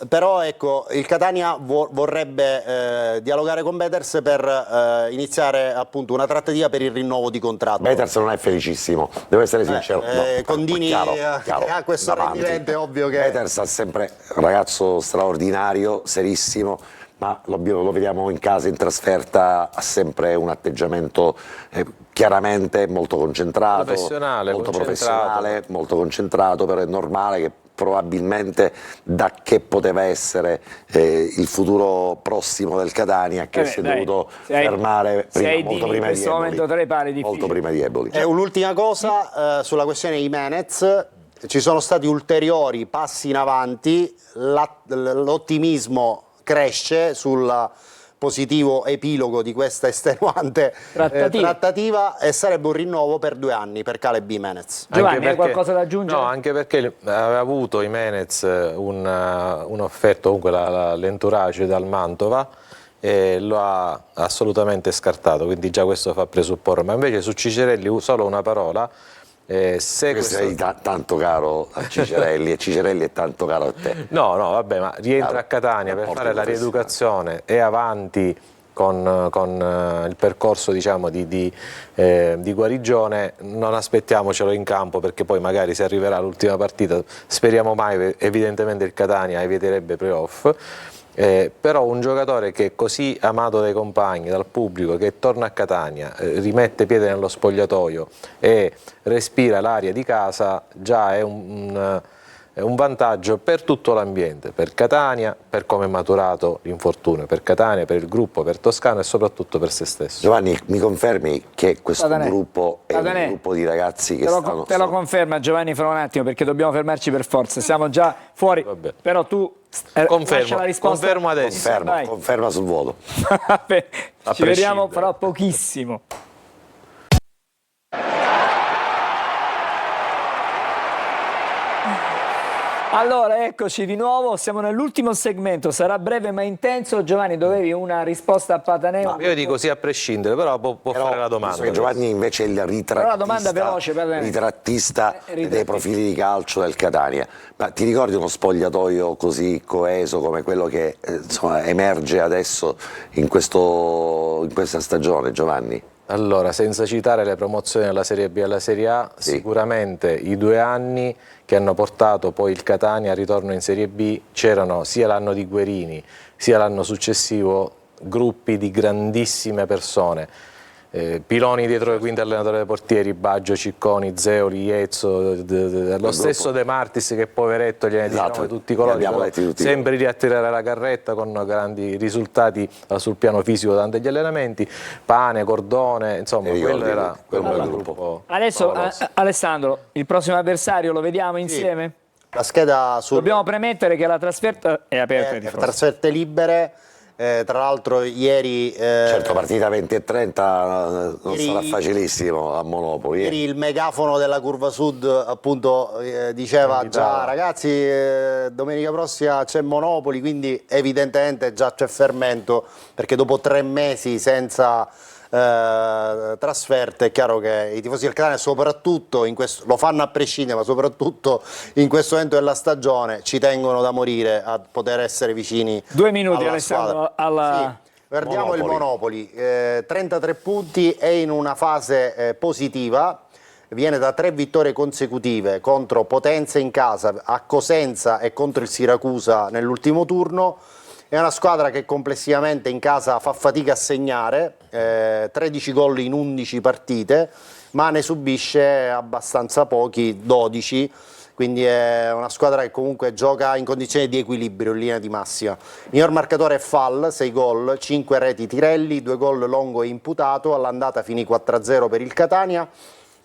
Però ecco, il Catania vorrebbe dialogare con Beters per iniziare appunto una trattativa per il rinnovo di contratto. Beters non è felicissimo, devo essere sincero. Condini ha questo rendimento, è ovvio che... Beters è sempre un ragazzo straordinario, serissimo, ma lo vediamo in casa, in trasferta, ha sempre un atteggiamento chiaramente molto concentrato, molto concentrato, però è normale che probabilmente da che poteva essere il futuro prossimo del Catania, che si è dovuto fermare molto prima di Eboli. Un'ultima cosa sulla questione Jimenez. Ci sono stati ulteriori passi in avanti, l'ottimismo cresce sul positivo epilogo di questa estenuante trattativa e sarebbe un rinnovo per 2 anni per Caleb Jimenez. Giovanni, hai qualcosa da aggiungere? No, anche perché aveva avuto Jimenez un'offerta, comunque l'entourage dal Mantova, e lo ha assolutamente scartato, quindi già questo fa presupporre. Ma invece su Cicerelli solo una parola. Se sei tanto caro a Cicerelli e Cicerelli è tanto caro a te. No, vabbè, ma rientra a Catania per fare la rieducazione e avanti con il percorso, diciamo, di guarigione. Non aspettiamocelo in campo, perché poi magari se arriverà l'ultima partita, speriamo mai, evidentemente il Catania eviterebbe playoff. Però un giocatore che è così amato dai compagni, dal pubblico, che torna a Catania, rimette piede nello spogliatoio e respira l'aria di casa, già è un vantaggio per tutto l'ambiente, per Catania, per come è maturato l'infortunio, per Catania, per il gruppo, per Toscano e soprattutto per se stesso. Giovanni, mi confermi che questo gruppo è un gruppo di ragazzi che te lo conferma Giovanni fra un attimo, perché dobbiamo fermarci per forza, siamo già fuori. Vabbè. Però tu lascia la risposta. Confermo adesso. Conferma sul volo. Ci vediamo fra pochissimo. Allora, eccoci di nuovo, siamo nell'ultimo segmento, sarà breve ma intenso. Giovanni, dovevi una risposta a Pataneo? No, io dico sì a prescindere, però può fare la domanda. Che Giovanni invece è il ritrattista, la domanda veloce, ritrattista dei profili di calcio del Catania. Ma ti ricordi uno spogliatoio così coeso come quello che insomma, emerge adesso in questa stagione, Giovanni? Allora, senza citare le promozioni dalla Serie B alla Serie A, sì, sicuramente i 2 anni che hanno portato poi il Catania al ritorno in Serie B, c'erano sia l'anno di Guerini sia l'anno successivo gruppi di grandissime persone. Piloni dietro le quinte, allenatore dei portieri, Baggio, Cicconi, Zeoli, Iezzo, lo stesso De Martis, che poveretto gliene diciamo tutti i colori, sempre di attirare la carretta con grandi risultati sul piano fisico durante gli allenamenti, Pane, Cordone, insomma quello era il gruppo. Adesso Alessandro, il prossimo avversario lo vediamo insieme? La scheda dobbiamo premettere che la trasferta è aperta, trasferte libere. Tra l'altro ieri certo, partita 20:30 non sarà facilissimo a Monopoli. Ieri il megafono della Curva Sud appunto diceva già ragazzi domenica prossima c'è Monopoli, quindi evidentemente già c'è fermento, perché dopo 3 mesi senza trasferte è chiaro che i tifosi del Catania, soprattutto in questo, lo fanno a prescindere, ma soprattutto in questo momento della stagione ci tengono da morire a poter essere vicini. 2 minuti Alessandro alla... Sì, guardiamo il Monopoli, 33 punti, è in una fase positiva, viene da 3 vittorie consecutive contro Potenza in casa, a Cosenza e contro il Siracusa nell'ultimo turno. È una squadra che complessivamente in casa fa fatica a segnare, 13 gol in 11 partite, ma ne subisce abbastanza pochi, 12, quindi è una squadra che comunque gioca in condizioni di equilibrio in linea di massima. Il miglior marcatore è Fall, 6 gol, 5 reti Tirelli, 2 gol Longo e Imputato, all'andata finì 4-0 per il Catania.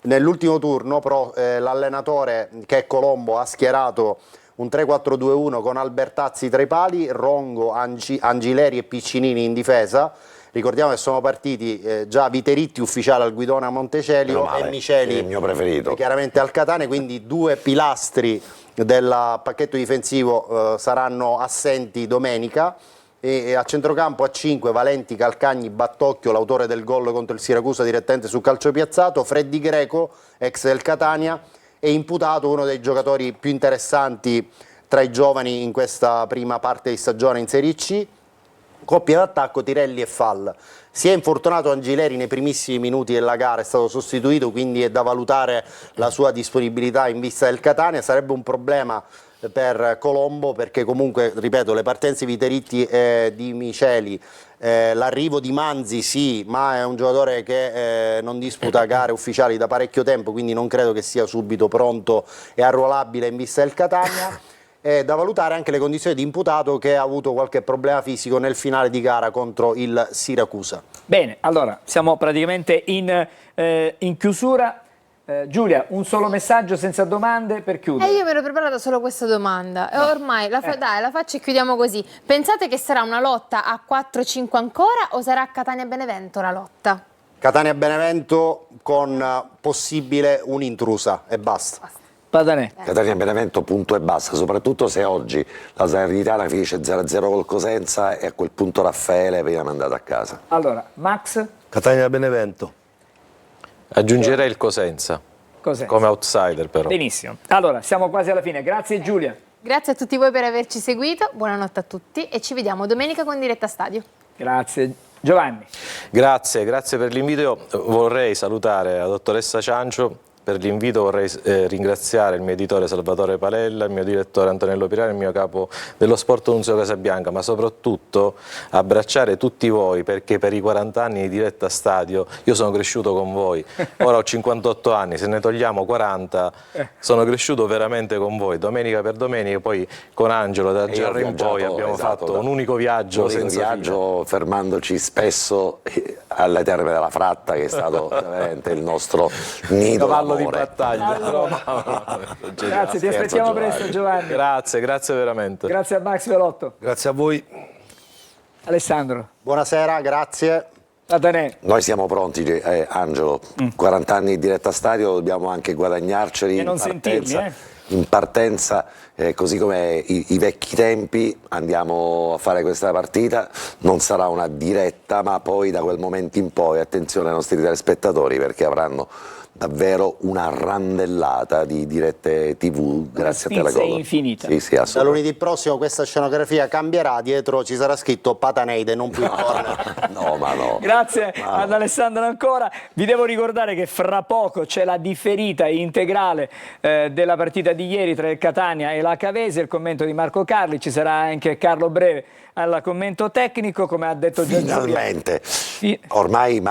Nell'ultimo turno però l'allenatore, che è Colombo, ha schierato un 3-4-2-1 con Albertazzi tra i pali, Rongo, Angileri e Piccinini in difesa. Ricordiamo che sono partiti già Viteritti ufficiale al guidone a Montecelio e Miceli, il mio preferito, chiaramente al Catania, quindi 2 pilastri del pacchetto difensivo saranno assenti domenica. E a centrocampo a 5 Valenti, Calcagni, Battocchio, l'autore del gol contro il Siracusa direttamente su calcio piazzato, Freddi Greco, ex del Catania, e Imputato, uno dei giocatori più interessanti tra i giovani in questa prima parte di stagione in Serie C. Coppia d'attacco Tirelli e Fall. Si è infortunato Angileri nei primissimi minuti della gara, è stato sostituito, quindi è da valutare la sua disponibilità in vista del Catania. Sarebbe un problema per Colombo, perché comunque, ripeto, le partenze di Viteritti e di Miceli, l'arrivo di Manzi sì, ma è un giocatore che non disputa gare ufficiali da parecchio tempo, quindi non credo che sia subito pronto e arruolabile in vista del Catania. È da valutare anche le condizioni di Imputato, che ha avuto qualche problema fisico nel finale di gara contro il Siracusa. Bene, allora siamo praticamente in chiusura. Giulia, un solo messaggio senza domande per chiudere. Io mi ero preparata solo questa domanda e ormai la faccio e chiudiamo così. Pensate che sarà una lotta a 4-5 ancora o sarà Catania-Benevento la lotta? Catania-Benevento con possibile un'intrusa e basta. Patanè. Catania-Benevento punto e basta, soprattutto se oggi la Salernitana finisce 0-0 col Cosenza e a quel punto Raffaele viene mandato a casa. Allora, Max? Catania-Benevento. Aggiungerei il Cosenza, come outsider però. Benissimo. Allora, siamo quasi alla fine. Grazie Giulia. Grazie a tutti voi per averci seguito, buonanotte a tutti e ci vediamo domenica con Diretta Stadio. Grazie. Giovanni. Grazie per l'invito. Io vorrei salutare la dottoressa Ciancio. Per l'invito vorrei ringraziare il mio editore Salvatore Palella, il mio direttore Antonello Pirani, il mio capo dello sport Nunzio Casabianca, ma soprattutto abbracciare tutti voi, perché per i 40 anni di Diretta Stadio io sono cresciuto con voi. Ora ho 58 anni, se ne togliamo 40 sono cresciuto veramente con voi, domenica per domenica. Poi con Angelo da Gerro in poi abbiamo fatto un unico viaggio senza fine. Fermandoci spesso alle terme della Fratta, che è stato veramente il nostro nido Cavallo di d'amore. battaglia. Grazie, ti aspettiamo presto Giovanni. Grazie veramente. Grazie a Max Velotto. Grazie a voi. Alessandro. Buonasera, grazie. Patanè. Noi siamo pronti, Angelo. 40 anni di Diretta Stadio, dobbiamo anche guadagnarceli E non sentirli, in partenza, così come i vecchi tempi. Andiamo a fare questa partita, non sarà una diretta, ma poi da quel momento in poi attenzione ai nostri telespettatori, perché avranno davvero una randellata di dirette TV grazie a Telegol. Infinita. Sì, Da assolutamente. lunedì prossimo questa scenografia cambierà, dietro ci sarà scritto Pataneide, non più corner. No, ma no. Grazie ad Alessandro ancora. Vi devo ricordare che fra poco c'è la differita integrale della partita di ieri tra il Catania e la Cavese, il commento di Marco Carli, ci sarà anche Carlo Breve al commento tecnico, come ha detto già Finalmente, ormai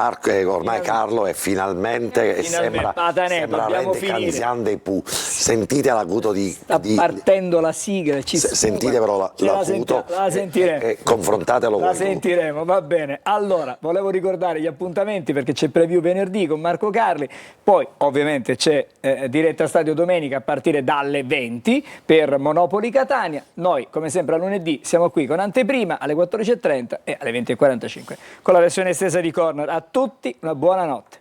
Carlo è finalmente, sembra dobbiamo finire. Canisian Pu. Sentite l'acuto di... Sta partendo la sigla, sentite però l'acuto la sentiremo. e confrontatelo La voi. sentiremo, va bene. Allora, volevo ricordare gli appuntamenti perché c'è preview venerdì con Marco Carli, poi ovviamente c'è Diretta Stadio domenica a partire dalle 20 per Monopoli Catania. Noi, come sempre a lunedì, siamo qui con anteprima alle 14:30 e alle 20:45 con la versione estesa di Corner. A tutti una buona notte.